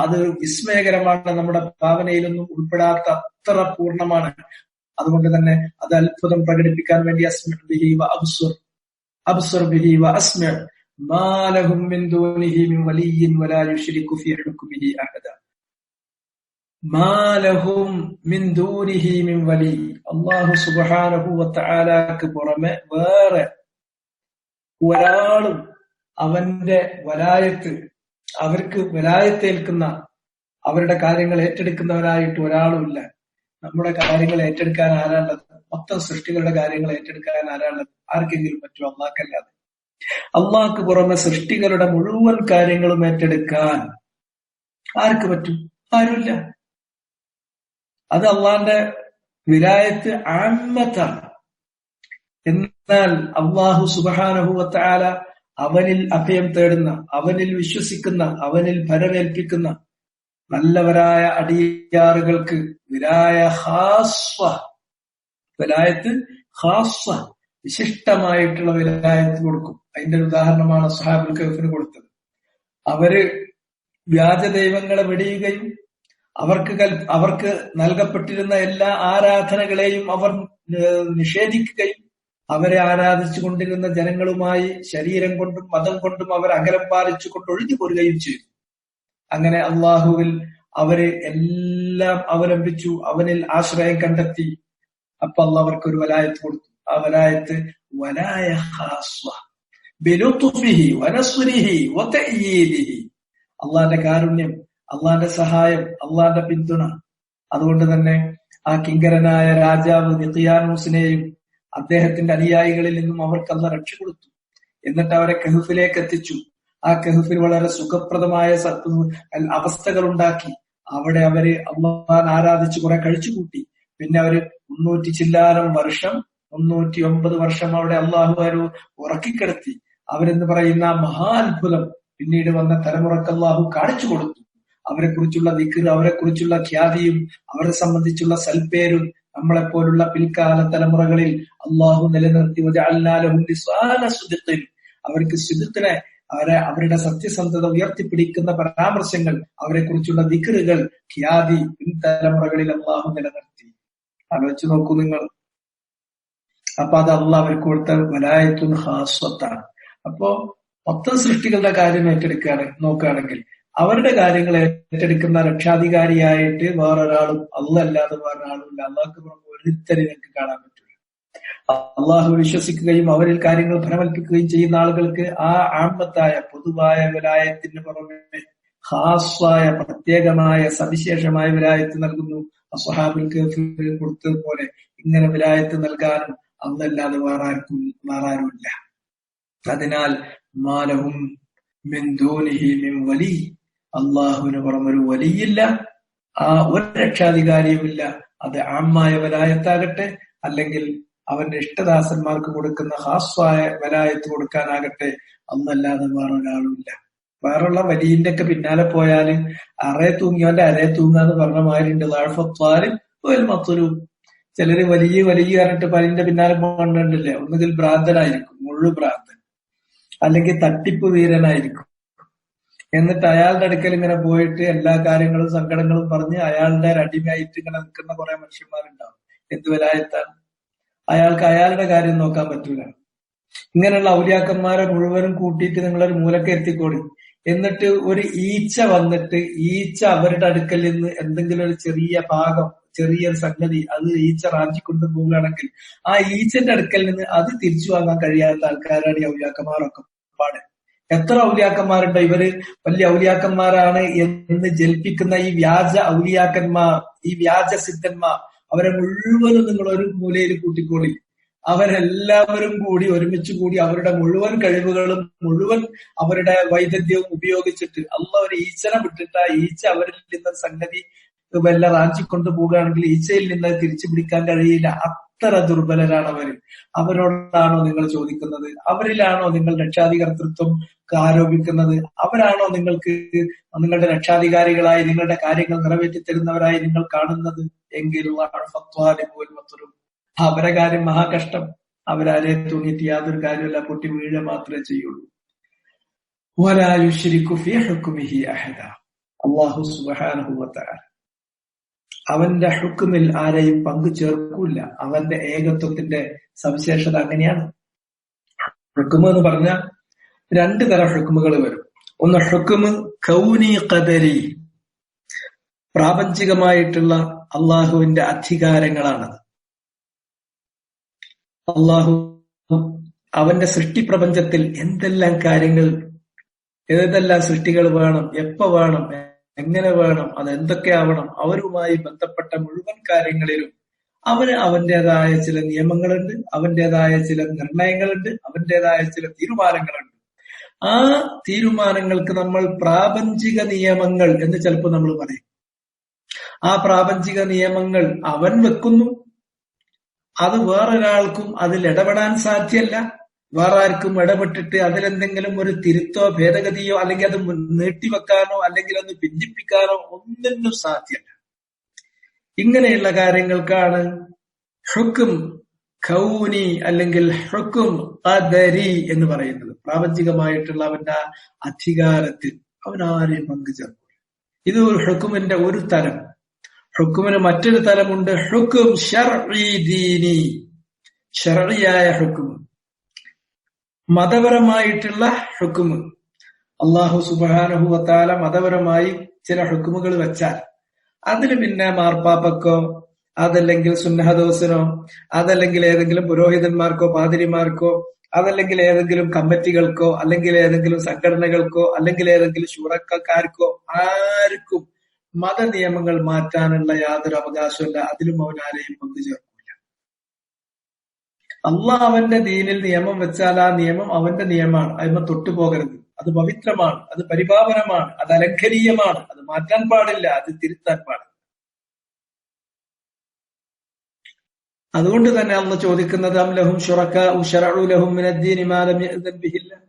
അത് വിസ്മയകരമാണ്. നമ്മുടെ ഭാവനയിലൊന്നും ഉൾപ്പെടാത്ത അത്ര പൂർണ്ണമാണ്. അതുകൊണ്ട് തന്നെ അത് അത്ഭുതം പ്രകടിപ്പിക്കാൻ വേണ്ടി അസ്മിഉ ബിഹി വ അബ്സുർ ബിഹി വ അസ്മിഉ മാ ലഹും മിൻ ദൂനിഹി മിൻ വലിയ്യിൻ വലാ യുശ്രികു ഫീ ഹുക്മിഹി അഹദ. മാ ലഹും മിൻ ദൂനിഹി മിൻ വലി. അല്ലാഹു സുബ്ഹാനഹു വ തആലക്ക് പുറമെ വേറെ ഒരാളും അവന്റെ വലായത്ത്, അവർക്ക് വലായത്തേൽക്കുന്ന, അവരുടെ കാര്യങ്ങൾ ഏറ്റെടുക്കുന്നവരായിട്ട് ഒരാളുമില്ല. നമ്മുടെ കാര്യങ്ങൾ ഏറ്റെടുക്കാൻ ആരാണുള്ളത്? മൊത്തം സൃഷ്ടികളുടെ കാര്യങ്ങൾ ഏറ്റെടുക്കാൻ ആരാണുള്ളത്? ആർക്കെങ്കിലും പറ്റുമോ? അള്ളാഹ്ക്കല്ലാതെ. അള്ളാഹ്ക്ക് പുറമെ സൃഷ്ടികളുടെ മുഴുവൻ കാര്യങ്ങളും ഏറ്റെടുക്കാൻ ആർക്ക് പറ്റും? ആരുമില്ല. അത് അള്ളാന്റെ വിലായത്ത് ആമ്മത്താണ്. എന്നാൽ അല്ലാഹു സുബ്ഹാനഹു വ തആല അവനിൽ അഭയം തേടുന്ന, അവനിൽ വിശ്വസിക്കുന്ന, അവനിൽ ഭരമേൽപ്പിക്കുന്ന നല്ലവരായ അടിയാറുകൾക്ക് വിലായത്ത് ഖാസ്വ, വിശിഷ്ടമായിട്ടുള്ള വിലായത്ത് കൊടുക്കും. അതിന്റെ ഉദാഹരണമാണ് അസ്ഹാബുൽ കഹ്ഫിന് കൊടുത്തത്. അവര് വ്യാജ ദൈവങ്ങളെ വെടിയുകയും അവർക്ക് നൽകപ്പെട്ടിരുന്ന എല്ലാ ആരാധനകളെയും അവർ നിഷേധിക്കുകയും അവരെ ആരാധിച്ചു കൊണ്ടിരുന്ന ജനങ്ങളുമായി ശരീരം കൊണ്ടും മതം കൊണ്ടും അവർ അകലം പാലിച്ചുകൊണ്ട് ഒഴിഞ്ഞു പോരുകയും ചെയ്തു. അങ്ങനെ അള്ളാഹുവിൽ അവര് എല്ലാം അവലംബിച്ചു, അവനിൽ ആശ്രയം കണ്ടെത്തി. അപ്പൊ അള്ളാഹ് അവർക്കൊരു വലായത്ത് കൊടുത്തു. ആ വലായത്ത് വലായ ഖാസ്വ ബിലുത്ഫിഹി വനസ്രിഹി വതഅയീദിഹി. അള്ളാന്റെ കാരുണ്യം, അള്ളാന്റെ സഹായം, അള്ളാന്റെ പിന്തുണ. അതുകൊണ്ട് തന്നെ ആ കിങ്കരനായ രാജാവ് നിഖ്യാനൂസിനെയും അദ്ദേഹത്തിന്റെ അനുയായികളിൽ നിന്നും അവർക്ക് അള്ളാഹ് രക്ഷ കൊടുത്തു. എന്നിട്ട് അവരെ കഹ്ഫിലേക്ക് എത്തിച്ചു. ആ കഹ്ഫിൽ വളരെ സുഖപ്രദമായ അവസ്ഥകൾ ഉണ്ടാക്കി. അവിടെ അവര് അള്ളാഹ് ആരാധിച്ച് കുറെ കഴിച്ചുകൂട്ടി. പിന്നെ അവര് 300 ചില്ലാനം വർഷം, 309 വർഷം അവിടെ അള്ളാഹു അവര് ഉറക്കിക്കിടത്തി. അവരെന്ന് പറയുന്ന മഹാ അത്ഭുതം പിന്നീട് വന്ന തലമുറക്ക് അള്ളാഹു കാണിച്ചു കൊടുത്തു. അവരെ കുറിച്ചുള്ള ദിക്ർ, അവരെ കുറിച്ചുള്ള ഖ്യാതിയും അവരെ സംബന്ധിച്ചുള്ള സൽപ്പേരും നമ്മളെപ്പോലുള്ള പിൽക്കാല തലമുറകളിൽ അള്ളാഹു നിലനിർത്തി. അവർക്ക് സിദ്ഖിനെ, അവരുടെ സത്യസന്ധത ഉയർത്തിപ്പിടിക്കുന്ന പരാമർശങ്ങൾ, അവരെ കുറിച്ചുള്ള ദിക്റുകൾ, ഖ്യാതി പിൻതലമുറകളിൽ അള്ളാഹു നിലനിർത്തി. ആലോചിച്ച് നോക്കൂ നിങ്ങൾ. അപ്പൊ അത് അള്ളാഹ് അവർക്ക് കൊടുത്ത വലായത്തുൻ ഖാസ്വത്താണ്. അപ്പോ മൊത്തം സൃഷ്ടികളുടെ കാര്യം നോക്കുകയാണെങ്കിൽ അവരുടെ കാര്യങ്ങൾ ഏറ്റെടുക്കുന്ന രക്ഷാധികാരിയായിട്ട് വേറൊരാളും അല്ലാതെ വേറൊരാളും ഇല്ല. അള്ളാഹ്ക്ക് പുറമെ ഒരുത്തരെ നിങ്ങൾക്ക് കാണാൻ പറ്റില്ല. അള്ളാഹു വിശ്വസിക്കുകയും അവരിൽ കാര്യങ്ങൾ ഫലമൽപ്പിക്കുകയും ചെയ്യുന്ന ആളുകൾക്ക് ആ ആമ്പത്തായ പൊതുവായ വിലായത്തിന് പുറമെ ഖാസ്വായ പ്രത്യേകമായ സവിശേഷമായ വിലായത്ത് നൽകുന്നു. അസ്ഹാബുൽ കഹ്ഫിന് കൊടുത്തതുപോലെ ഇങ്ങനെ വിലായത്ത് നൽകാനും അല്ലാതെ വേറാരുമില്ല. അതിനാൽ മാലഹും മിൻ ദൂനിഹി മിൻ വലി, അള്ളാഹുവിന് പുറമൊരു വലിയില്ല, ആ ഒരു രക്ഷാധികാരിയുമില്ല. അത് ആമായ വലായത്താകട്ടെ അല്ലെങ്കിൽ അവന്റെ ഇഷ്ടദാസന്മാർക്ക് കൊടുക്കുന്ന ഹാസ്വായ വലായത്ത് കൊടുക്കാനാകട്ടെ, അന്നല്ലാതെ വേറൊരാളുമില്ല. വേറുള്ള വലിയന്റെ ഒക്കെ പിന്നാലെ പോയാല് അറേ തൂങ്ങിയവന്റെ അരേ തൂങ്ങാന്ന് പറഞ്ഞ മാതിരിണ്ട്. ലാഴ്ഫത്താല് മത്തുലും ചിലര് വലിയ പറഞ്ഞിട്ട് പലിന്റെ പിന്നാലെ പോകണ്ടില്ലേ. ഒന്നുകിൽ ഭ്രാന്തനായിരിക്കും, മുഴു ഭ്രാന്തൻ, അല്ലെങ്കിൽ തട്ടിപ്പ് വീരനായിരിക്കും. എന്നിട്ട് അയാളുടെ അടുക്കൽ ഇങ്ങനെ പോയിട്ട് എല്ലാ കാര്യങ്ങളും സങ്കടങ്ങളും പറഞ്ഞ് അയാളുടെ അടിമയായിട്ട് ഇങ്ങനെ നിൽക്കുന്ന കുറെ മനുഷ്യന്മാരുണ്ടാവും. എന്ത് വലായത്താണ്? അയാൾക്ക് അയാളുടെ കാര്യം നോക്കാൻ പറ്റൂല. ഇങ്ങനെയുള്ള ഔലിയാക്കന്മാരെ മുഴുവനും കൂട്ടിയിട്ട് നിങ്ങളൊരു മൂലക്ക് എത്തിക്കോളി. എന്നിട്ട് ഒരു ഈച്ച വന്നിട്ട് ഈച്ച അവരുടെ അടുക്കൽ നിന്ന് എന്തെങ്കിലും ഒരു ചെറിയ ഭാഗം, ചെറിയൊരു സംഗതി അത് ഈച്ച റാഞ്ചിക്കൊണ്ട് പോവുകയാണെങ്കിൽ ആ ഈച്ചന്റെ അടുക്കൽ നിന്ന് അത് തിരിച്ചു വാങ്ങാൻ കഴിയാത്ത ആൾക്കാരാണ് ഈ ഔലിയാക്കന്മാരൊക്കെ പാടെ. എത്ര ഔലിയാക്കന്മാരുണ്ടോ? ഇവര് വലിയ ഔലിയാക്കന്മാരാണ് എന്ന് ജൽപ്പിക്കുന്ന ഈ വ്യാജ ഔലിയാക്കന്മാർ, ഈ വ്യാജ സിദ്ധന്മാർ, അവരെ മുഴുവനും നിങ്ങൾ ഒരു മൂലയിൽ കൂട്ടിക്കോളി. അവരെല്ലാവരും കൂടി ഒരുമിച്ച് കൂടി അവരുടെ മുഴുവൻ കഴിവുകളും മുഴുവൻ അവരുടെ വൈദഗ്ധ്യവും ഉപയോഗിച്ചിട്ട് അള്ളാഹ് ഒരു ഈച്ചനെ വിട്ടിട്ട് ആ ഈച്ച അവരിൽ നിന്ന് സംഗതി വല്ല റാഞ്ചിക്കൊണ്ടു പോകുകയാണെങ്കിൽ ഈച്ചയിൽ നിന്ന് തിരിച്ചു പിടിക്കാൻ കഴിയില്ല. അത്ര ദുർബലരാണ് അവര്. അവരോടാണോ നിങ്ങൾ ചോദിക്കുന്നത്? അവരിലാണോ നിങ്ങൾ രക്ഷാധികർത്തൃത്വം ആരോപിക്കുന്നത്? അവരാണോ നിങ്ങൾക്ക് നിങ്ങളുടെ രക്ഷാധികാരികളായി നിങ്ങളുടെ കാര്യങ്ങൾ നിറവേറ്റി തരുന്നവരായി നിങ്ങൾ കാണുന്നത്? എങ്കിൽ അവരെ കാര്യം മഹാകഷ്ടം. അവരാരെ തൂങ്ങിയിട്ട് യാതൊരു കാര്യമല്ല, പൊട്ടി വീഴുക മാത്രമേ ചെയ്യുള്ളൂ. അല്ലാഹു സുബ്ഹാനഹു വ തആല അവന്റെ ഹുക്മിൽ ആരെയും പങ്കു ചേർക്കൂല. അവന്റെ ഏകത്വത്തിന്റെ സവിശേഷത അങ്ങനെയാണ്. ഹുക്മ് എന്ന് പറഞ്ഞാൽ രണ്ടു തരം ഹുക്മുകൾ വരും. ഒന്ന് ഹുക്മ് കൗനി ഖദരി, പ്രാപഞ്ചികമായിട്ടുള്ള അള്ളാഹുവിന്റെ അധികാരങ്ങളാണത്. അള്ളാഹു അവന്റെ സൃഷ്ടി പ്രപഞ്ചത്തിൽ എന്തെല്ലാം കാര്യങ്ങൾ, ഏതെല്ലാം സൃഷ്ടികൾ വേണം, എപ്പോ വേണം, എങ്ങനെ വേണം, അതെന്തൊക്കെ ആവണം, അവരുമായി ബന്ധപ്പെട്ട മുഴുവൻ കാര്യങ്ങളിലും അവന് അവന്റേതായ ചില നിയമങ്ങളുണ്ട്, അവന്റേതായ ചില നിർണയങ്ങളുണ്ട്, അവന്റേതായ ചില തീരുമാനങ്ങളുണ്ട്. ആ തീരുമാനങ്ങൾക്ക് നമ്മൾ പ്രാപഞ്ചിക നിയമങ്ങൾ എന്ന് ചിലപ്പോൾ നമ്മൾ പറയും. ആ പ്രാപഞ്ചിക നിയമങ്ങൾ അവൻ വെക്കുന്നു. അത് വേറൊരാൾക്കും അതിൽ ഇടപെടാൻ സാധ്യമല്ല. വേറെ ആർക്കും ഇടപെട്ടിട്ട് അതിലെന്തെങ്കിലും ഒരു തിരുത്തോ ഭേദഗതിയോ അല്ലെങ്കിൽ അത് നീട്ടിവെക്കാനോ അല്ലെങ്കിൽ അത് ഭിന്നിപ്പിക്കാനോ ഒന്നിനും സാധ്യമല്ല. ഇങ്ങനെയുള്ള കാര്യങ്ങൾക്കാണ് ഹുക്ം കൗനി അല്ലെങ്കിൽ ഹുക്ം ഖദരി എന്ന് പറയുന്നത്. പ്രാപഞ്ചികമായിട്ടുള്ള അവന്റെ അധികാരത്തിൽ അവൻ ആരെയും പങ്കുചേർക്കും. ഇത് ഒരു ഹുക്മിന്റെ ഒരു തരം. ഹുക്മിന് മറ്റൊരു തലമുണ്ട്, ഹുക്ം ശർഈ ദീനി, ശർഈയായ ഹുക്ം, മതപരമായിട്ടുള്ള ഹുക്മ്. അല്ലാഹു സുബ്ഹാനഹു വ തആല മതപരമായി ചില ഹുക്മുകൾ വെച്ചാൽ അതിന് പിന്നെ മാർപ്പാപ്പക്കോ അതല്ലെങ്കിൽ സുന്നഹദോസിനോ അതല്ലെങ്കിൽ ഏതെങ്കിലും പുരോഹിതന്മാർക്കോ പാതിരിമാർക്കോ അതല്ലെങ്കിൽ ഏതെങ്കിലും കമ്മിറ്റികൾക്കോ അല്ലെങ്കിൽ ഏതെങ്കിലും സംഘടനകൾക്കോ അല്ലെങ്കിൽ ഏതെങ്കിലും ശൂറക്കാർക്കോ ആർക്കും മത നിയമങ്ങൾ മാറ്റാനുള്ള യാതൊരു അവകാശമില്ല. അതിലും അവൻ ആരെയും പങ്കുചേർക്കില്ല. അള്ളാഹ് അവന്റെ ദീനിൽ നിയമം വെച്ചാൽ ആ നിയമം അവന്റെ നിയമമാണ്. അതിന്മേൽ തൊട്ടുപോകരുത്. അത് പവിത്രമാണ്, അത് പരിപാവനമാണ്, അത് അലംഘനീയമാണ്, അത് മാറ്റാൻ പാടില്ല, അത് തിരുത്താൻ പാടില്ല. അതുകൊണ്ട് തന്നെ അള്ളാഹ് ചോദിക്കുന്നത് അം ലഹും ശുറകാഉ ശറഉ ലഹും മിനദ്ദീനി മാ ലം യഅ്ദൻ ബിഹില്ലാഹ്,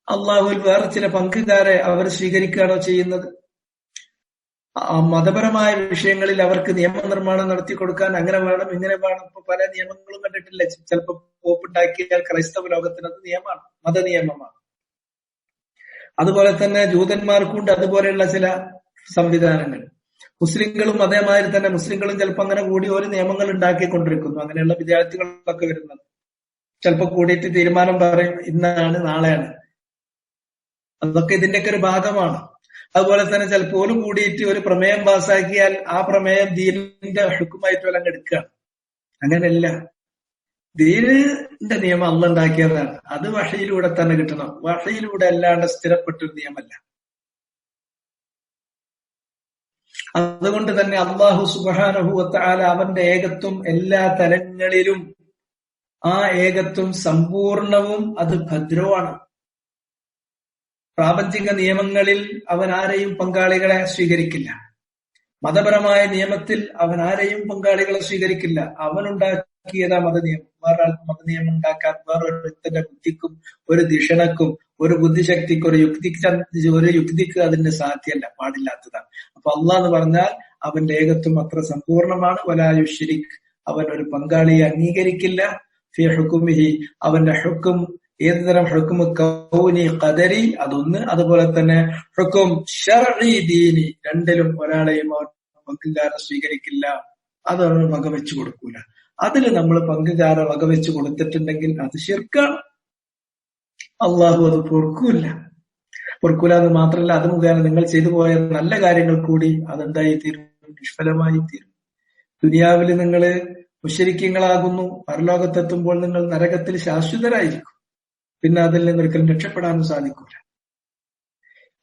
അള്ളാഹുവിൽ വേറെ ചില പങ്കുകാരെ അവർ സ്വീകരിക്കുകയാണോ ചെയ്യുന്നത്? മതപരമായ വിഷയങ്ങളിൽ അവർക്ക് നിയമനിർമ്മാണം നടത്തി കൊടുക്കാൻ അങ്ങനെ വേണം ഇങ്ങനെ വേണം. ഇപ്പൊ പല നിയമങ്ങളും കണ്ടിട്ടില്ല. ചിലപ്പോ പോപ്പുണ്ടാക്കിയാൽ ക്രൈസ്തവ ലോകത്തിനത് നിയമമാണ്, മതനിയമമാണ്. അതുപോലെ തന്നെ ജൂതന്മാർക്കുണ്ട് അതുപോലെയുള്ള ചില സംവിധാനങ്ങൾ. മുസ്ലിങ്ങളും അതേമാതിരി തന്നെ മുസ്ലിങ്ങളും ചിലപ്പോ അങ്ങനെ കൂടി ഒരു നിയമങ്ങൾ ഉണ്ടാക്കിക്കൊണ്ടിരിക്കുന്നു. അങ്ങനെയുള്ള വിദ്യാർത്ഥികളൊക്കെ വരുന്നത് ചിലപ്പോ കൂടിയിട്ട് തീരുമാനം പറയും ഇന്നാണ് നാളെയാണ്. അതൊക്കെ ഇതിന്റെയൊക്കെ ഒരു ഭാഗമാണ്. അതുപോലെ തന്നെ ചിലപ്പോൾ കൂടിയിട്ട് ഒരു പ്രമേയം പാസ്സാക്കിയാൽ ആ പ്രമേയം ദീനിന്റെ ഹുക്കുമായിട്ട് വല്ലം എടുക്കുകയാണ്. അങ്ങനെയല്ല. ദീനിന്റെ നിയമം അള്ളാഹ് ഉണ്ടാക്കിയതാണ്. അത് വഹയിലൂടെ തന്നെ കിട്ടണം. വഹയിലൂടെ അല്ലാണ്ട് സ്ഥിരപ്പെട്ടൊരു നിയമമല്ല. അതുകൊണ്ട് തന്നെ അല്ലാഹു സുബ്ഹാനഹു വ തആല അവന്റെ ഏകത്വം എല്ലാ തലങ്ങളിലും, ആ ഏകത്വം സമ്പൂർണവും അത് ഭദ്രവുമാണ്. പ്രാപഞ്ചിക നിയമങ്ങളിൽ അവൻ ആരെയും പങ്കാളികളെ സ്വീകരിക്കില്ല. മതപരമായ നിയമത്തിൽ അവൻ ആരെയും പങ്കാളികളെ സ്വീകരിക്കില്ല. അവനുണ്ടാക്കിയതാ മതനിയമം. വേറൊരാൾക്ക് മതനിയമം ഉണ്ടാക്കാൻ വേറൊരുത്തന്റെ ബുദ്ധിക്കും ഒരു ധിഷണക്കും ഒരു ബുദ്ധിശക്തിക്ക് ഒരു യുക്തിക്ക് അതിന് സാധ്യമല്ല, പാടില്ലാത്തതാണ്. അപ്പൊ അള്ളാഹ് എന്ന് പറഞ്ഞാൽ അവന്റെ ഏകത്വം അത്ര സമ്പൂർണമാണ്. വലാ യുശ്രിക്, അവൻ ഒരു പങ്കാളിയെ അംഗീകരിക്കില്ല. ഫി ഹുക്മിഹി, അവന്റെ ഹുക്ം ഏതുതരം ഹുക്മ് കൗനി ഖദരി അതൊന്ന്, അതുപോലെ തന്നെ ഹുക്ം ശർഈ ദീനി, രണ്ടിലും ഒരാളെയും അവൻ പങ്കുകാരെ സ്വീകരിക്കില്ല. അത് അവൻ വകവെച്ചു കൊടുക്കൂല. അതിൽ നമ്മൾ പങ്കുകാരെ വകവെച്ചു കൊടുത്തിട്ടുണ്ടെങ്കിൽ അത് ശിർക്കാണ്. അള്ളാഹു അത് പൊറുക്കൂല. പൊറുക്കൂല എന്ന് മാത്രമല്ല, അത് മുഖേന നിങ്ങൾ ചെയ്തു പോയ നല്ല കാര്യങ്ങൾ കൂടി അതെന്തായി തീരും? നിഷ്ഫലമായി തീരും. ദുനിയാവിൽ നിങ്ങൾ മുശ്രിക്കീങ്ങളാകുന്നു, പരലോകത്തെത്തുമ്പോൾ നിങ്ങൾ നരകത്തിൽ ശാശ്വതരായിരിക്കും. പിന്നെ അതിൽ നിന്ന് ഒരിക്കലും രക്ഷപ്പെടാനും സാധിക്കൂല.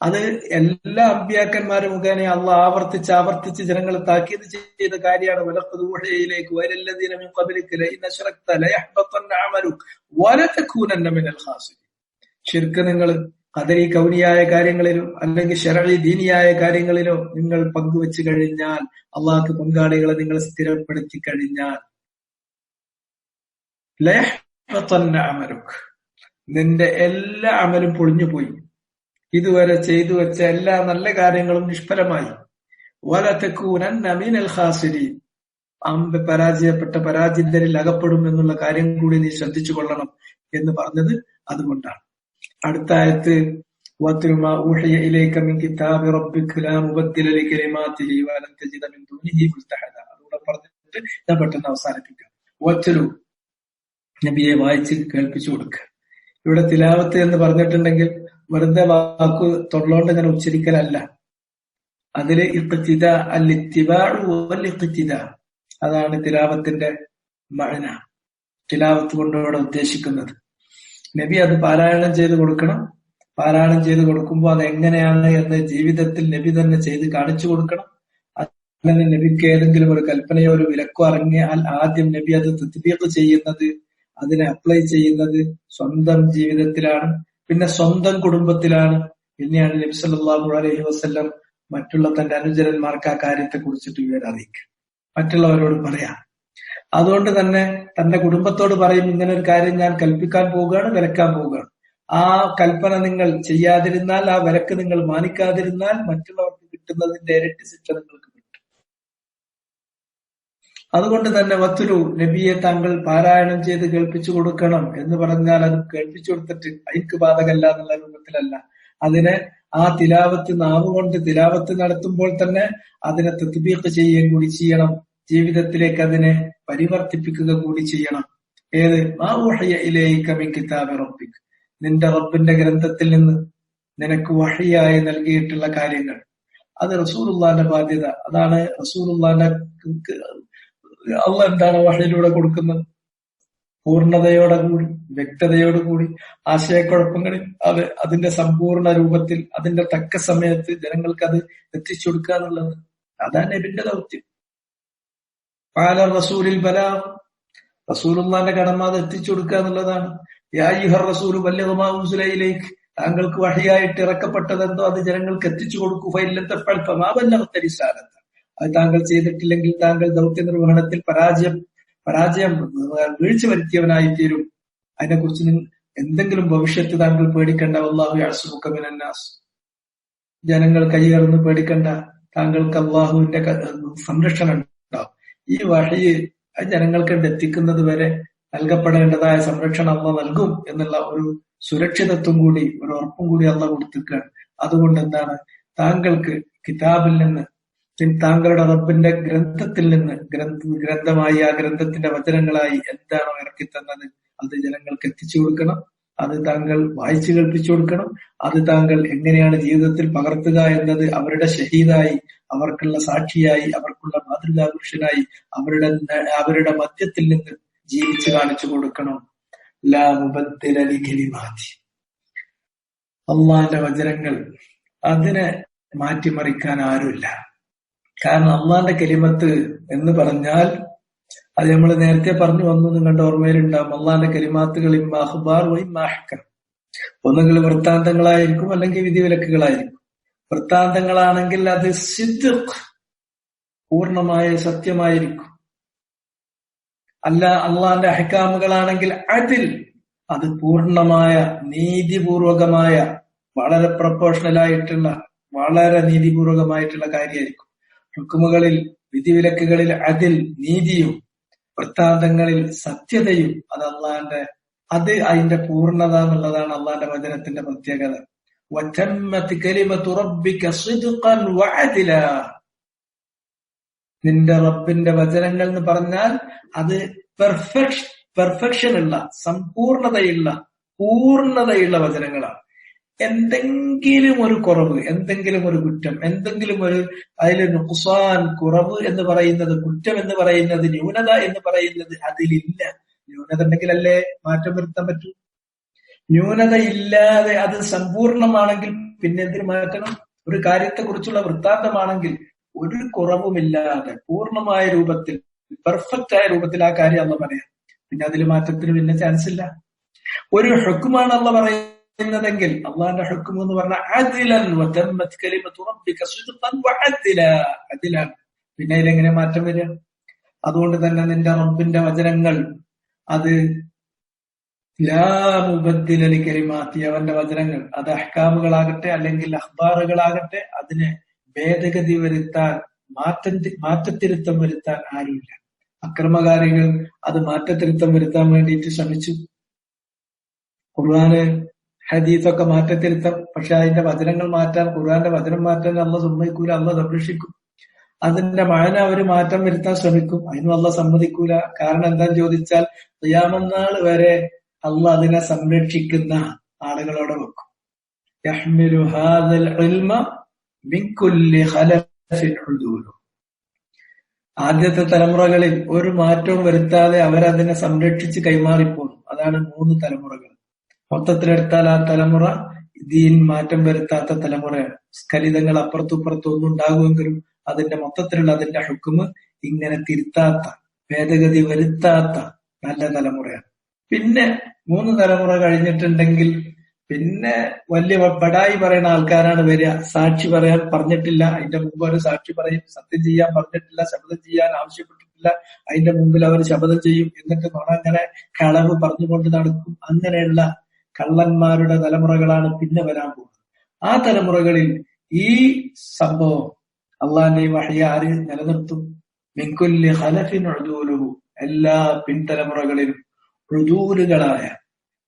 അത് എല്ലാ അമ്പിയാക്കന്മാരും മുഖേന അള്ളാഹ് ആവർത്തിച്ച് ജനങ്ങളെ താക്കീത് ചെയ്ത കാര്യമാണ്. വലഖദ് ഊഹിയയിലേക്ക് വലല്ലദീന മിൻ ഖബ്ലിക ലഇൻ അശ്റക്ത ലയഹ്ബതന്ന അമലുക വലതകൂനന്ന മിനൽ ഖാസിരീൻ. ശിർക്ക് നിങ്ങൾ ഖദരി കൗനിയായ കാര്യങ്ങളിലോ അല്ലെങ്കിൽ ശരഈ ദീനിയായ കാര്യങ്ങളിലോ നിങ്ങൾ പങ്കുവെച്ചു കഴിഞ്ഞാൽ, അള്ളാഹ്ക്ക് പങ്കാളികളെ നിങ്ങൾ സ്ഥിരപ്പെടുത്തി കഴിഞ്ഞാൽ, ലയഹ്ബതന്ന അമലുക്, നിന്റെ എല്ലാ അമലും പൊളിഞ്ഞുപോയി. ഇതുവരെ ചെയ്തു വെച്ച എല്ലാ നല്ല കാര്യങ്ങളും നിഷ്ഫലമായി. വലതകൂനന്ന മിനൽ ഖാസിരീൻ, പരാജയപ്പെട്ട പരാജിതരിൽ അകപ്പെടും എന്നുള്ള കാര്യം കൂടി നീ ശ്രദ്ധിച്ചു കൊള്ളണം എന്ന് പറഞ്ഞത് അതുകൊണ്ടാണ്. അടുത്ത ആയത്ത് വത്ലു മാ ഊഹിയ ഇലൈക മിൻ കിതാബി റബ്ബിക ലാ മുബദ്ദില ലികലിമാതിഹി വലൻ തജിദ മിൻ ദൂനിഹി മുൽതഹദ. അതുകൂടെ പറഞ്ഞിട്ട് ഞാൻ പെട്ടെന്ന് അവസാനിപ്പിക്കാം. വത്ലു, നബിയെ വായിച്ച് കേൾപ്പിച്ചു കൊടുക്കുക. ഇവിടെ തിലാവത്ത് എന്ന് പറഞ്ഞിട്ടുണ്ടെങ്കിൽ വെറുതെ വാക്ക് തൊള്ളോണ്ട് ഇങ്ങനെ ഉച്ചരിക്കലല്ല. അതില് ഇഖ്തിദാ, അൽ ഇത്തിബാഉ വൽ ഇഖ്തിദാ, അതാണ് തിലാവത്തിന്റെ മഅന. തിലാവത്ത് കൊണ്ടോടെ ഉദ്ദേശിക്കുന്നത് നബി അത് പാരായണം ചെയ്ത് കൊടുക്കണം. പാരായണം ചെയ്ത് കൊടുക്കുമ്പോൾ അത് എങ്ങനെയാണ് എന്ന് ജീവിതത്തിൽ നബി തന്നെ ചെയ്ത് കാണിച്ചു കൊടുക്കണം. അങ്ങനെ നബിക്ക് ഏതെങ്കിലും ഒരു കൽപ്പനയോ ഒരു വിലക്കോ ഇറങ്ങിയാൽ ആദ്യം നബി അത് തത്ബീഖ് ചെയ്യുന്നത്, അതിനെ അപ്ലൈ ചെയ്യുന്നത് സ്വന്തം ജീവിതത്തിലാണ്, പിന്നെ സ്വന്തം കുടുംബത്തിലാണ്. പിന്നെയാണ് നബി സല്ലല്ലാഹു അലൈഹി വസല്ലം മറ്റുള്ള തന്റെ അനുചരന്മാർക്ക് ആ കാര്യത്തെ കുറിച്ചിട്ട് വിവരം അറിയിക്കുക, മറ്റുള്ളവരോട് പറയാം. അതുകൊണ്ട് തന്നെ തന്റെ കുടുംബത്തോട് പറയും, ഇങ്ങനെ ഒരു കാര്യം ഞാൻ കൽപ്പിക്കാൻ പോവുകയാണ്, വിലക്കാൻ പോവുകയാണ്. ആ കൽപ്പന നിങ്ങൾ ചെയ്യാതിരുന്നാൽ, ആ വിലക്ക് നിങ്ങൾ മാനിക്കാതിരുന്നാൽ മറ്റുള്ളവർക്ക് കിട്ടുന്നതിന്റെ ഇരട്ടി ശിക്ഷ നിങ്ങൾക്ക് കിട്ടും. അതുകൊണ്ട് തന്നെ വത്തുലു, നബിയെ താങ്കൾ പാരായണം ചെയ്ത് കേൾപ്പിച്ചു കൊടുക്കണം എന്ന് പറഞ്ഞാൽ അത് കേൾപ്പിച്ചു കൊടുത്തിട്ട് എനിക്ക് ബാധകല്ല എന്നുള്ള രൂപത്തിലല്ല. അതിനെ ആ തിലാവത്ത് നാവുകൊണ്ട് തിലാവത്ത് നടത്തുമ്പോൾ തന്നെ അതിനെ തത്ബീഖ് ചെയ്യുകയും കൂടി ചെയ്യണം. ജീവിതത്തിലേക്ക് അതിനെ പരിവർത്തിപ്പിക്കുക കൂടി ചെയ്യണം. ഏത്? മാ ഊഹിയ ഇലൈക മിൻ കിതാബി റബ്ബിക, നിന്റെ റബ്ബിന്റെ ഗ്രന്ഥത്തിൽ നിന്ന് നിനക്ക് വഹിയായി നൽകിയിട്ടുള്ള കാര്യങ്ങൾ. അത് റസൂലുള്ളാഹിന്റെ ബാധ്യത. അതാണ് റസൂലുള്ളാഹിന്റെ അള്ളാഹ് എന്താണ് വഹിയിലൂടെ കൊടുക്കുന്നത്? പൂർണ്ണതയോടെ കൂടി, വ്യക്തതയോട് കൂടി, ആശയക്കുഴപ്പങ്ങളിൽ അത് അതിന്റെ സമ്പൂർണ്ണ രൂപത്തിൽ അതിന്റെ തക്ക സമയത്ത് ജനങ്ങൾക്ക് അത് എത്തിച്ചു കൊടുക്കുക എന്നുള്ളത് അതാണ് നബിന്റെ ദൗത്യം. ഖാല റസൂലിൽ ബലാഗ്, റസൂലുള്ളാഹിന്റെ കടമ അത് എത്തിച്ചു കൊടുക്കുക എന്നുള്ളതാണ്. യാ അയ്യുഹർ റസൂലു ബല്ലിഗ് മാ ഉൻസില ഇലൈക, താങ്കൾക്ക് വഹിയായിട്ട് ഇറക്കപ്പെട്ടതെന്തോ അത് ജനങ്ങൾക്ക് എത്തിച്ചു കൊടുക്കൂ. ഫഇല്ലം തഫഅൽ ഫമാ ബല്ലഗ്ത റിസാലത, അത് താങ്കൾ ചെയ്തിട്ടില്ലെങ്കിൽ താങ്കൾ ദൗത്യ നിർവഹണത്തിൽ പരാജയം വീഴ്ച വരുത്തിയവനായി തീരും. അതിനെക്കുറിച്ച് എന്തെങ്കിലും ഭവിഷ്യത്ത് താങ്കൾ പേടിക്കണ്ട. വല്ലാഹു യഅ്സുമുക മിനന്നാസ്, ജനങ്ങൾ കൈയറന്ന് പേടിക്കണ്ട, താങ്കൾക്ക് അള്ളാഹുവിന്റെ സംരക്ഷണം ഉണ്ടാവും. ഈ വഹി ജനങ്ങൾക്ക് എത്തിക്കുന്നത് വരെ നൽകപ്പെടേണ്ടതായ സംരക്ഷണം അള്ളാഹ് നൽകും എന്നുള്ള ഒരു സുരക്ഷിതത്വം കൂടി, ഒരു ഉറപ്പും കൂടി അള്ളാഹ് കൊടുത്തിരിക്കുകയാണ്. അതുകൊണ്ട് എന്താണ്, താങ്കൾക്ക് കിതാബിൽ നിന്ന്, താങ്കളുടെ റബ്ബിന്റെ ഗ്രന്ഥത്തിൽ നിന്ന്, ഗ്രന്ഥമായി ആ ഗ്രന്ഥത്തിന്റെ വചനങ്ങളായി എന്താണോ ഇറക്കി തന്നത് അത് ജനങ്ങൾക്ക് എത്തിച്ചു കൊടുക്കണം. അത് താങ്കൾ വായിച്ചു കേൾപ്പിച്ചു കൊടുക്കണം. അത് താങ്കൾ എങ്ങനെയാണ് ജീവിതത്തിൽ പകർത്തുക എന്നത് അവരുടെ ഷഹീദായി, അവർക്കുള്ള സാക്ഷിയായി, അവർക്കുള്ള മാതൃകാ പുരുഷനായി അവരുടെ മധ്യത്തിൽ നിന്ന് ജീവിച്ചു കാണിച്ചു കൊടുക്കണം. ലാ മുബദ്ദില ലികലിമാതി, അള്ളാന്റെ വചനങ്ങൾ അതിനെ മാറ്റിമറിക്കാൻ ആരുമില്ല. കാരണം അള്ളാന്റെ കലിമത്ത് എന്ന് പറഞ്ഞാൽ അത് നമ്മൾ നേരത്തെ പറഞ്ഞു വന്നു, നിങ്ങളുടെ ഓർമ്മയിലുണ്ടാവും. അള്ളാന്റെ കലിമാത്തുകൾ ഇമ്മ അഖ്ബാർ വ ഇമ്മ അഹ്കം, ഒന്നുകിൽ വൃത്താന്തങ്ങളായിരിക്കും അല്ലെങ്കിൽ വിധിവിലക്കുകളായിരിക്കും. വൃത്താന്തങ്ങളാണെങ്കിൽ അത് സിദ്ഖ്, പൂർണ്ണമായ സത്യമായിരിക്കും. അല്ല, അള്ളാന്റെ അഹ്കാമുകളാണെങ്കിൽ അദിൽ, അത് പൂർണ്ണമായ നീതിപൂർവകമായ, വളരെ പ്രൊപ്പോർഷണൽ ആയിട്ടുള്ള, വളരെ നീതിപൂർവകമായിട്ടുള്ള കാര്യമായിരിക്കും. ഹുക്കുമുകളിൽ, വിധിവിലക്കുകളിൽ അതിൽ നീതിയും വൃത്താന്തങ്ങളിൽ സത്യതയും, അത് അള്ളാന്റെ, അത് അതിന്റെ പൂർണ്ണത എന്നുള്ളതാണ് അള്ളാന്റെ വചനത്തിന്റെ പ്രത്യേകത. വതമ്മത് കലിമതു റബ്ബിക സിദ്ഖൻ വഅദ്ലാ, നിന്റെ റബ്ബിന്റെ വചനങ്ങൾ എന്ന് പറഞ്ഞാൽ അത് പെർഫെക്ഷൻ ഉള്ള, സമ്പൂർണതയുള്ള, പൂർണ്ണതയുള്ള വചനങ്ങളാണ്. എന്തെങ്കിലും ഒരു കുറവ്, എന്തെങ്കിലും ഒരു കുറ്റം, എന്തെങ്കിലും ഒരു അതിൽ നുഖ്സാൻ, കുറവ് എന്ന് പറയുന്നത്, കുറ്റം എന്ന് പറയുന്നത്, ന്യൂനത എന്ന് പറയുന്നത് അതിലില്ല. ന്യൂനത ഉണ്ടെങ്കിലല്ലേ മാറ്റം വരുത്താൻ പറ്റൂ. ന്യൂനത ഇല്ലാതെ അത് സമ്പൂർണമാണെങ്കിൽ പിന്നെ എന്തിനു മാറ്റണം? ഒരു കാര്യത്തെ കുറിച്ചുള്ള വൃത്താന്തമാണെങ്കിൽ ഒരു കുറവുമില്ലാതെ പൂർണ്ണമായ രൂപത്തിൽ, പെർഫെക്റ്റ് ആയ രൂപത്തിൽ ആ കാര്യം അല്ല പറയാം. പിന്നെ അതിൽ മാറ്റത്തിന് പിന്നെ ചാൻസ് ഇല്ല. ഒരു ഹുക്കുമാണ് അല്ല പറയുന്നത്, പറയുന്നതെങ്കിൽ അള്ളാന്റെ ഹുക്ം എന്ന് പറഞ്ഞ അദ്ലൻ വതമ്മത് കലിമതു റബ്ബിക സിദ്ഖൻ വഅദ്ല, അദ്ലാണ്. പിന്നെ ഇതിലെങ്ങനെ മാറ്റം വരിക? അതുകൊണ്ട് തന്നെ നിന്റെ റബ്ബിന്റെ വചനങ്ങൾ അത് ലാ മുബദ്ദില ലികലിമാത്തി, അവന്റെ വചനങ്ങൾ അത് അഹ്കാമുകളാകട്ടെ അല്ലെങ്കിൽ അഖ്ബാറുകളാകട്ടെ അതിനെ ഭേദഗതി വരുത്താൻ, മാറ്റത്തിരുത്തം വരുത്താൻ ആരുമില്ല. അക്രമകാരികൾ അത് മാറ്റത്തിരുത്തം വരുത്താൻ വേണ്ടിയിട്ട് ശ്രമിച്ചു. ഖുർആന് ഹദീസൊക്കെ മാറ്റത്തിരുത്തം, പക്ഷെ അതിന്റെ വചനങ്ങൾ മാറ്റാൻ, ഖുർആന്റെ വചനം മാറ്റാൻ അള്ളാഹ് സമ്മതിക്കൂല, അള്ളാഹ് സംരക്ഷിക്കും. അതിന്റെ മഴന അവര് മാറ്റം വരുത്താൻ ശ്രമിക്കും, അതിനും അള്ളാഹ് സമ്മതിക്കൂല. കാരണം എന്താന്ന് ചോദിച്ചാൽ ഖിയാമത്ത് വരെ അള്ളാഹ് അതിനെ സംരക്ഷിക്കുന്ന ആളുകളോടെ വെക്കും. യഹ്മിലു ഹാദൽ ഇൽമ മിൻ കുല്ലി ഖലഫിൻ ഉദൂലു. ആദ്യത്തെ തലമുറകളിൽ ഒരു മാറ്റവും വരുത്താതെ അവരതിനെ സംരക്ഷിച്ച് കൈമാറിപ്പോകും. അതാണ് 3 തലമുറകൾ. മൊത്തത്തിലെടുത്താൽ ആ തലമുറ ദീൻ മാറ്റം വരുത്താത്ത തലമുറയാണ്. സ്ഖലിതങ്ങൾ അപ്പുറത്തും ഇപ്പുറത്തും ഒന്നും ഉണ്ടാകുമെങ്കിലും അതിന്റെ മൊത്തത്തിലുള്ള അതിന്റെ ഹുക്മ് ഇങ്ങനെ തിരുത്താത്ത, ഭേദഗതി വരുത്താത്ത നല്ല തലമുറയാണ്. പിന്നെ 3 തലമുറ കഴിഞ്ഞിട്ടുണ്ടെങ്കിൽ പിന്നെ വലിയ ബടായി പറയുന്ന ആൾക്കാരാണ് വരിക. സാക്ഷി പറയാൻ പറഞ്ഞിട്ടില്ല, അതിന്റെ മുമ്പ് അവർ സാക്ഷി പറയും. സത്യം ചെയ്യാൻ പറഞ്ഞിട്ടില്ല, ശപഥം ചെയ്യാൻ ആവശ്യപ്പെട്ടിട്ടില്ല, അതിന്റെ മുമ്പിൽ അവർ ശപഥം ചെയ്യും. എന്നിട്ട് അങ്ങനെ കളവ് പറഞ്ഞുകൊണ്ട് നടക്കും. അങ്ങനെയുള്ള കള്ളന്മാരുടെ തലമുറകളാണ് പിന്നെ വരാൻ പോകുന്നത്. ആ തലമുറകളിൽ ഈ സംഭവം അള്ളാന്റെ വഹി ആര് നിലനിർത്തും? മിൻ കുല്ലി ഖലഫിൻ ഉദൂലുഹു, എല്ലാ പിൻതലമുറകളിലും ഉദൂലുകളായ,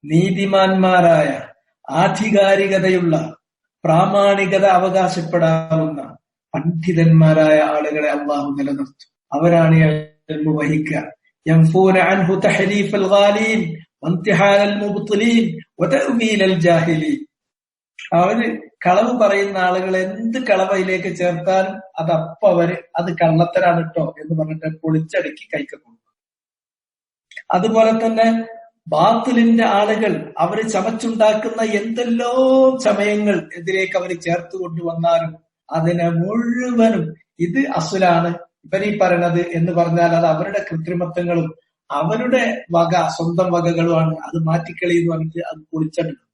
നീതിമാന്മാരായ, ആധികാരികതയുള്ള, പ്രാമാണികത അവകാശപ്പെടാവുന്ന പണ്ഡിതന്മാരായ ആളുകളെ അള്ളാഹു നിലനിർത്തും. അവരാണ് ഇൽമു വഹിക്കുക. യൻഫൂന അൻഹു തഹരീഫൽ ഗാലീൻ വൻതിഹാലൽ മുബ്തിലീൻ വതഅ്വീലൽ ജാഹിലീൻ. അവര് കളവ് പറയുന്ന ആളുകൾ എന്ത് കളവയിലേക്ക് ചേർത്താലും അവര് അത് കള്ളത്തരാണ് കേട്ടോ എന്ന് പറഞ്ഞിട്ട് പൊളിച്ചടുക്കി കൈക്കൊടുക്കും. അതുപോലെ തന്നെ ബാത്തിലിന്റെ ആളുകൾ അവര് ചമച്ചുണ്ടാക്കുന്ന എന്തെല്ലോ ചമയങ്ങൾ എതിരേക്ക് അവർ ചേർത്ത് കൊണ്ടുവന്നാലും അതിനെ മുഴുവനും ഇത് അസുലാണ് ഇവരീ പറയണത് എന്ന് പറഞ്ഞാൽ അത് അവരുടെ കൃത്രിമത്വങ്ങളും അവരുടെ വക, സ്വന്തം വകകളുമാണ്. അത് മാറ്റിക്കളി എന്ന് പറഞ്ഞിട്ട് അത് പൊളിച്ചെടുക്കും.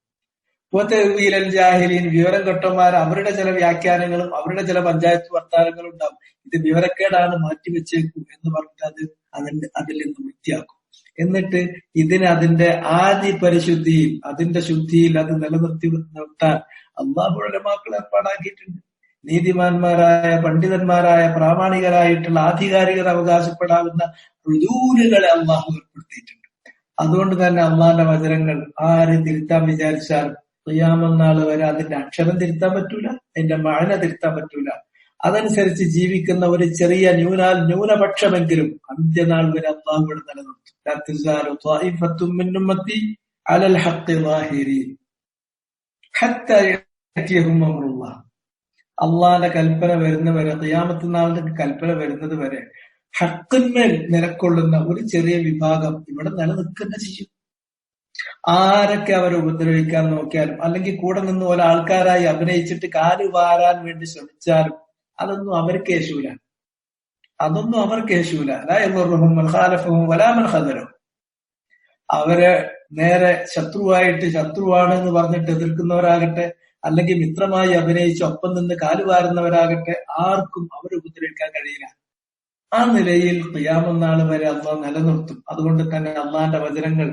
വീലൽ ജാഹിലീൻ, വിവരം കെട്ടന്മാർ അവരുടെ ചില വ്യാഖ്യാനങ്ങളും അവരുടെ ചില പഞ്ചായത്ത് വർത്താനങ്ങളും ഉണ്ടാവും. ഇത് വിവരക്കേടാണ്, മാറ്റിവെച്ചേക്കൂ എന്ന് പറഞ്ഞിട്ട് അതിൽ നിന്ന് വൃത്തിയാക്കും. എന്നിട്ട് ഇതിന് അതിന്റെ ആദി പരിശുദ്ധിയിൽ, അതിന്റെ ശുദ്ധിയിൽ അത് നിലനിർത്തി നിർത്താൻ അള്ളാഹു ഉലമാക്കൾ ഏർപ്പാടാക്കിയിട്ടുണ്ട്. നീതിമാന്മാരായ, പണ്ഡിതന്മാരായ, പ്രാമാണികരായിട്ടുള്ള, ആധികാരികത അവകാശപ്പെടാവുന്ന റുദൂലുകളെ അള്ളാഹു ഏർപ്പെടുത്തിയിട്ടുണ്ട്. അതുകൊണ്ട് തന്നെ അള്ളാഹിന്റെ വചനങ്ങൾ ആര് തിരുത്താൻ വിചാരിച്ചാലും ഖിയാമത്ത് നാൾ വരെ അതിന്റെ അക്ഷരം തിരുത്താൻ പറ്റൂല, അതിന്റെ മഅന തിരുത്താൻ പറ്റൂല. അതനുസരിച്ച് ജീവിക്കുന്ന ഒരു ചെറിയ ന്യൂനപക്ഷമെങ്കിലും അന്ത്യനാൾ വരെ അള്ളാഹു ഇവിടെ നിലനിർത്തും. ലാ തസാലു ത്വായിഫത്തും മിൻ ഉമ്മത്തി അലൽ ഹഖ് ളാഹിരീൻ ഹത്താ യഅതിയഹും അംറുല്ലാഹ്. അള്ളാന്റെ കൽപ്പന വരുന്നവരെ, ഖിയാമത്ത് നാളിന്റെ കൽപ്പന വരുന്നത് വരെ ഹക്കിന്മേൽ നിലക്കൊള്ളുന്ന ഒരു ചെറിയ വിഭാഗം ഇവിടെ നിലനിൽക്കുന്ന ചെയ്യും. ആരൊക്കെ അവരെ ഉപദ്രവിക്കാൻ നോക്കിയാലും അല്ലെങ്കിൽ കൂടെ നിന്ന് പോലെ ആൾക്കാരായി അഭിനയിച്ചിട്ട് കാല് വാരാൻ വേണ്ടി ശ്രമിച്ചാലും അതൊന്നും അവർക്ക് യേശൂല. അവരെ നേരെ ശത്രുവാണ് എന്ന് പറഞ്ഞിട്ട് എതിർക്കുന്നവരാകട്ടെ അല്ലെങ്കിൽ മിത്രമായി അഭിനയിച്ച് ഒപ്പം നിന്ന് കാലുവാരുന്നവരാകട്ടെ ആർക്കും അവരെ ഉപദ്രവിക്കാൻ കഴിയില്ല. ആ നിലയിൽ ഖിയാമത്ത് നാൾ വരെ അള്ളാഹ് നിലനിർത്തും. അതുകൊണ്ട് തന്നെ അള്ളാന്റെ വചനങ്ങൾ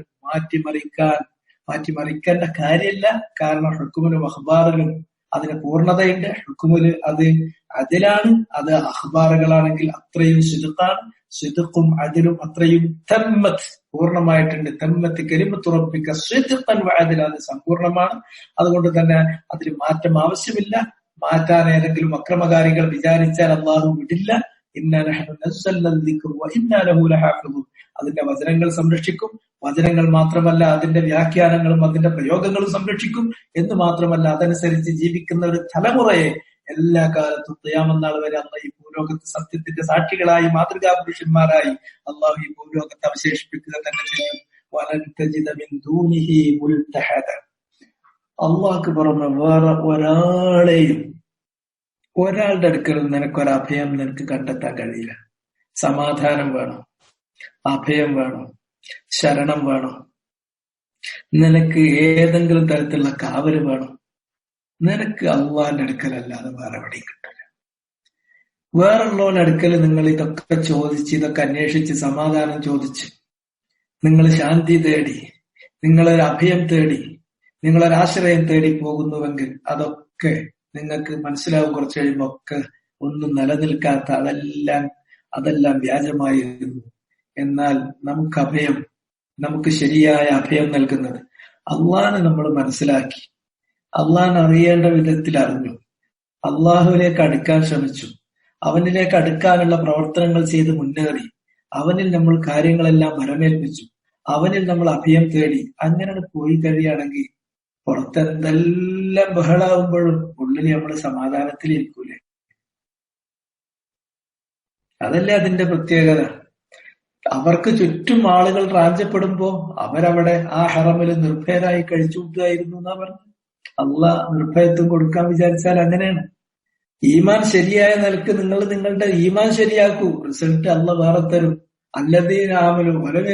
മാറ്റിമറിക്കേണ്ട കാര്യമില്ല. കാരണം ഹുക്കുമിലും അഖ്ബാറിലും അതിന് പൂർണ്ണതയുണ്ട്. ഹുക്കുമില് അത് അതിലാണ്, അത് അഖ്ബാറുകളാണെങ്കിൽ അത്രയും സിദ്ഖാണ്. സിദ്ഖും അതിലും അത്രയും തമ്മത്ത് പൂർണ്ണമായിട്ടുണ്ട്. തമ്മത്ത് കലിമത്തു റബ്ബിക സിദ്ഖൻ വഅദ്ല, അത് സമ്പൂർണ്ണമാണ്. അതുകൊണ്ട് തന്നെ അതിൽ മാറ്റം ആവശ്യമില്ല. മാറ്റാൻ ഏതെങ്കിലും അക്രമകാരികൾ വിചാരിച്ചാൽ അള്ളാഹു വിടില്ല. ഇന്നാ നഹ്നു നസ്സൽന ദിക്റ വഇന്നാ ലഹു ലഹാഫിദൂൻ. അതിന്റെ വചനങ്ങൾ സംരക്ഷിക്കും. വചനങ്ങൾ മാത്രമല്ല അതിന്റെ വ്യാഖ്യാനങ്ങളും അതിന്റെ പ്രയോഗങ്ങളും സംരക്ഷിക്കും എന്ന് മാത്രമല്ല അതനുസരിച്ച് ജീവിക്കുന്ന ഒരു തലമുറയെ എല്ലാ കാലത്തും ഖിയാമത്ത് നാൾ വരെ അള്ളാഹു ഈ ഭൂലോകത്ത് സത്യത്തിന്റെ സാക്ഷികളായി, മാതൃകാ പുരുഷന്മാരായി അള്ളാഹു ഈ ഭൂലോകത്തെ അവശേഷിപ്പിക്കുക തന്നെ ചെയ്യും. വലൻ തജിദ മിൻ ദൂനിഹി മുൽതഹദ. അള്ളാഹ്ക്ക് പുറമെ വേറെ ഒരാളുടെ അടുക്കൽ നിനക്കൊരഭയം നിനക്ക് കണ്ടെത്താൻ കഴിയില്ല. സമാധാനം വേണം, അഭയം വേണം, ശരണം വേണം. നിനക്ക് ഏതെങ്കിലും തരത്തിലുള്ള കാവല് വേണം, നിനക്ക് അള്ളാന്റെ അടുക്കലല്ലാതെ വേറെ എവിടെയും കിട്ടില്ല. വേറുള്ളവരുടെ അടുക്കൽ നിങ്ങൾ ഇതൊക്കെ ചോദിച്ച്, ഇതൊക്കെ അന്വേഷിച്ച്, സമാധാനം ചോദിച്ച്, നിങ്ങൾ ശാന്തി തേടി, നിങ്ങളൊരു അഭയം തേടി, നിങ്ങളൊരാശ്രയം തേടി പോകുന്നുവെങ്കിൽ അതൊക്കെ നിങ്ങൾക്ക് മനസ്സിലാവും. കുറച്ച് കഴിയുമ്പോ ഒക്കെ ഒന്നും നിലനിൽക്കാത്ത, അതെല്ലാം വ്യാജമായിരുന്നു. എന്നാൽ നമുക്ക് അഭയം, നമുക്ക് ശരിയായ അഭയം നൽകുന്നത് അള്ളാഹനെ നമ്മൾ മനസ്സിലാക്കി, അള്ളാഹനെ അറിയേണ്ട വിധത്തിൽ അറിഞ്ഞു, അള്ളാഹുവിലേക്ക് അടുക്കാൻ ശ്രമിച്ചു, അവനിലേക്ക് അടുക്കാനുള്ള പ്രവർത്തനങ്ങൾ ചെയ്ത് മുന്നേറി, അവനിൽ നമ്മൾ കാര്യങ്ങളെല്ലാം വരമേൽപ്പിച്ചു, അവനിൽ നമ്മൾ അഭയം തേടി, അങ്ങനെ പോയി കഴിയുകയാണെങ്കിൽ പുറത്തെന്തെല്ലാം ബഹളാവുമ്പോഴും ഉള്ളിൽ നമ്മൾ സമാധാനത്തിലിരിക്കൂലേ? അതല്ലേ അതിന്റെ പ്രത്യേകത. അവർക്ക് ചുറ്റും ആളുകൾ റാഞ്ചപ്പെടുമ്പോ അവരവിടെ ആ ഹറമിൽ നിർഭയരായി കഴിച്ചുകൂട്ടുകയായിരുന്നു എന്നാ പറഞ്ഞു. അള്ളാഹ് നിർഭയത്വം കൊടുക്കാൻ വിചാരിച്ചാൽ അങ്ങനെയാണ്. ഈമാൻ ശരിയായ നിലക്ക് നിങ്ങൾ നിങ്ങളുടെ ഈമാൻ ശരിയാക്കൂ, റിസൾട്ട് അള്ളാഹ് വേറെ തരും. അല്ലദീന ആമനു വലം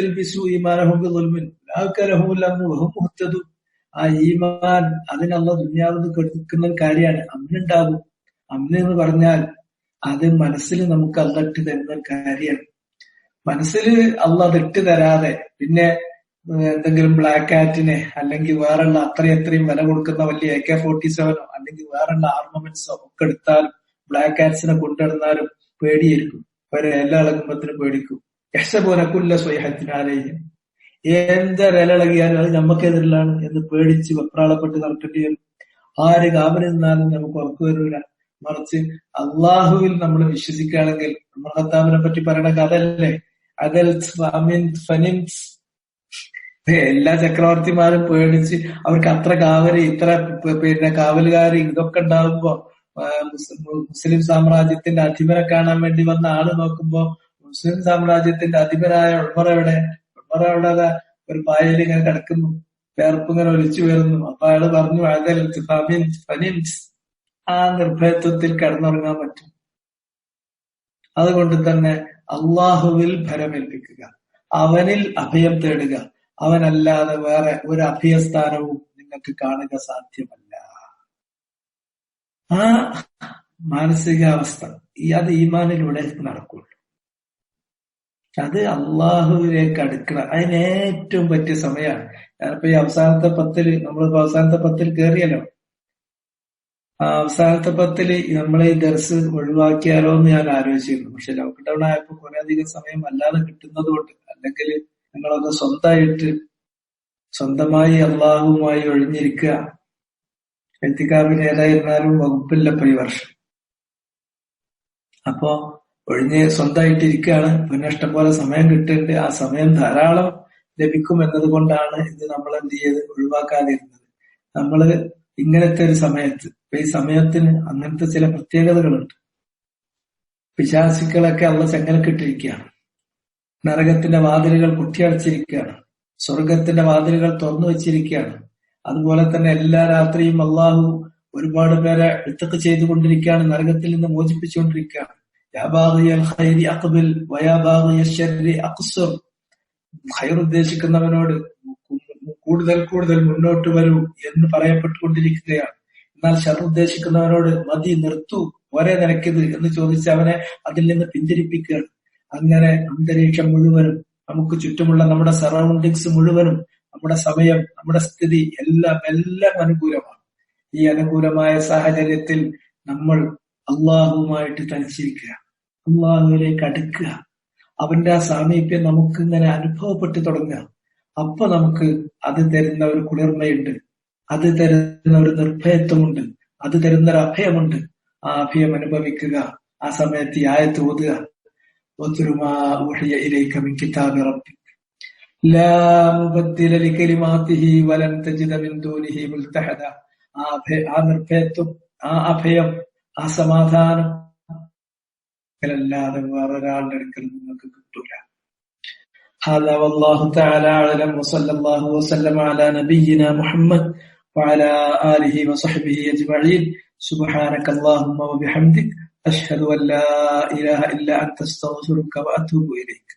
ഈമാനഹും ബിളുൽമിൻ ഉലൈക ലഹുമുൽ അംനു വഹും മുഹ്തദൂൻ. ആ ഈമാൻ അതിനുള്ള ദുനിയാവിന് കൊടുക്കുന്ന കാര്യമാണ്. അമ്നുണ്ടാകും. അമ്ന് എന്ന് പറഞ്ഞാൽ അത് മനസ്സിൽ നമുക്ക് അള്ളട്ട് തരുന്ന കാര്യമാണ്. മനസ്സിൽ അള്ളാഹ് ഇട്ട് തരാതെ പിന്നെ എന്തെങ്കിലും ബ്ലാക്ക് കാറ്റിനെ അല്ലെങ്കിൽ വേറെയുള്ള അത്രയും വില കൊടുക്കുന്ന വലിയ AK-47 അല്ലെങ്കിൽ വേറെയുള്ള ആർമമെന്റ്സോ ഒക്കെ എടുത്താലും ബ്ലാക്ക് കാറ്റ്സിനെ കൊണ്ടുവന്നാലും പേടിയായിരിക്കും. അവരെ എല്ലാ ഇളകുമ്പത്തിനും പേടിക്കും. യഹ്സബൂനകുല്ല സ്വൈഹത്തിനാലേയും, എന്തൊരിളകിയാലും അത് നമുക്കെതിരിലാണ് എന്ന് പേടിച്ച് വെപ്രാളപ്പെട്ട് നടക്കേണ്ടി വരും. ആര് കാവല് നിന്നാലും നമുക്ക് ഉറപ്പ് വരൂല. മറിച്ച് അള്ളാഹുവിൽ നമ്മൾ വിശ്വസിക്കുകയാണെങ്കിൽ, ഖത്താബിനെ പറ്റി പറയണ കഥല്ലേ, അതിൽ എല്ലാ ചക്രവർത്തിമാരും പേടിച്ച് അവർക്ക് അത്ര കാവല്, ഇത്ര കാവലുകാര് ഇതൊക്കെ ഉണ്ടാകുമ്പോ മുസ്ലിം സാമ്രാജ്യത്തിന്റെ അധിപനെ കാണാൻ വേണ്ടി വന്ന ആള് നോക്കുമ്പോ മുസ്ലിം സാമ്രാജ്യത്തിന്റെ അധിപനായ ഉമർ അവിടെ ഒരു പായയിൽ ഇങ്ങനെ കിടക്കുന്നു, വേർപ്പിങ്ങനെ ഒലിച്ചു വരുന്നു. അപ്പൊ അയാള് പറഞ്ഞു, ആ നിർഭയത്വത്തിൽ കിടന്നുറങ്ങാൻ പറ്റും. അതുകൊണ്ട് തന്നെ അള്ളാഹുവിൽ ഭരമേൽപ്പിക്കുക, അവനിൽ അഭയം തേടുക. അവനല്ലാതെ വേറെ ഒരു അഭയസ്ഥാനവും നിങ്ങൾക്ക് കാണുക സാധ്യമല്ല. ആ മാനസികാവസ്ഥ അത് ഈമാനിലൂടെ നടക്കുള്ളൂ. അത് അള്ളാഹുവിലേക്ക് അടുക്കണം. അതിന് ഏറ്റവും പറ്റിയ സമയമാണ്. ഞാനിപ്പോ ഈ അവസാനത്തെ 10 നമ്മളിപ്പോ അവസാനത്തെ 10 കയറിയല്ലോ. ആ അവസാനത്തെ 10 നമ്മൾ ഈ ദർസ് ഒഴിവാക്കിയാലോ എന്ന് ഞാൻ ആലോചിച്ചിരുന്നു. പക്ഷെ ലോക്ക്ഡൌൺ ആയപ്പോ കുറെ അധികം സമയം അല്ലാതെ കിട്ടുന്നത് കൊണ്ട്, അല്ലെങ്കിൽ നിങ്ങളൊക്കെ സ്വന്തമായി അള്ളാഹുവുമായി ഒഴിഞ്ഞിരിക്കുക. എത്തിക്കാവിന് ഏതായിരുന്നാലും വകുപ്പില്ലപ്പോ ഈ വർഷം. അപ്പോ ഒഴിഞ്ഞ് സ്വന്തമായിട്ടിരിക്കുകയാണ്. പിന്നെ ഇഷ്ടംപോലെ സമയം കിട്ടുന്നുണ്ട്. ആ സമയം ധാരാളം ലഭിക്കും എന്നതുകൊണ്ടാണ് ഇത് നമ്മൾ എന്ത് ചെയ്ത് ഒഴിവാക്കാതിരുന്നത്. നമ്മള് ഇങ്ങനത്തെ ഒരു സമയത്ത്, ഈ സമയത്തിന് അങ്ങനത്തെ ചില പ്രത്യേകതകളുണ്ട്. പിശാചുക്കളൊക്കെ അള്ള ചെങ്ങലക്കിട്ടിരിക്കുകയാണ്. നരകത്തിന്റെ വാതിലുകൾ കുട്ടിയടച്ചിരിക്കുകയാണ്. സ്വർഗത്തിന്റെ വാതിലുകൾ തുറന്നു വെച്ചിരിക്കുകയാണ്. അതുപോലെ തന്നെ എല്ലാ രാത്രിയും അള്ളാഹു ഒരുപാട് പേരെ ഇത്തക്ക് ചെയ്തുകൊണ്ടിരിക്കുകയാണ്, നരകത്തിൽ നിന്ന് മോചിപ്പിച്ചുകൊണ്ടിരിക്കുകയാണ്. ഖൈർ ഉദ്ദേശിക്കുന്നവനോട് കൂടുതൽ മുന്നോട്ട് വരൂ എന്ന് പറയപ്പെട്ടുകൊണ്ടിരിക്കുകയാണ്. എന്നാൽ ഷർ ഉദ്ദേശിക്കുന്നവനോട് മതി, നിർത്തൂ, ഒരേ നിരക്കിത് എന്ന് ചോദിച്ച് അവനെ അതിൽ നിന്ന് പിന്തിരിപ്പിക്കുകയാണ്. അങ്ങനെ അന്തരീക്ഷം മുഴുവനും, നമുക്ക് ചുറ്റുമുള്ള നമ്മുടെ സറൗണ്ടിങ്സ് മുഴുവനും, നമ്മുടെ സമയം, നമ്മുടെ സ്ഥിതി എല്ലാം അനുകൂലമാണ്. ഈ അനുകൂലമായ സാഹചര്യത്തിൽ നമ്മൾ അള്ളാഹുവുമായിട്ട് തനിച്ചിരിക്കുക, അള്ളാഹുവിലേക്ക് അടുക്കുക. അവന്റെ ആ സാമീപ്യം നമുക്ക് ഇങ്ങനെ അനുഭവപ്പെട്ടു തുടങ്ങുക. അപ്പൊ നമുക്ക് അത് തരുന്ന ഒരു കുളിർമയുണ്ട്, അത് തരുന്ന ഒരു നിർഭയത്വമുണ്ട്, അത് തരുന്ന ഒരു അഭയമുണ്ട്. ആ അഭയം അനുഭവിക്കുക. ആ സമയത്ത് ഈ ആയത്ത് ഓതുക. وَاتْلُ مَا أُوحِيَ إِلَيْكَ مِنْ كِتَابِ رَبِّكَ لَا مُبَدِّلَ لِكَلِمَاتِهِ وَلَنْ تَجِدَ مِنْ دُونِهِ مُلْتَحَدًا. ആ നിർഭയത്വം, ആ അഭയം, ആ സമാധാനം അല്ലാതെ വേറൊരാളുടെ അടുക്കൽ നിങ്ങൾക്ക് കിട്ടൂല. هذا والله تعالى أعلم وصلى الله وسلم على نبينا محمد وعلى آله وصحبه أجمعين. سبحانك اللهم وبحمدك أشهد أن لا إله إلا أنت أستغفرك وأتوب إليك.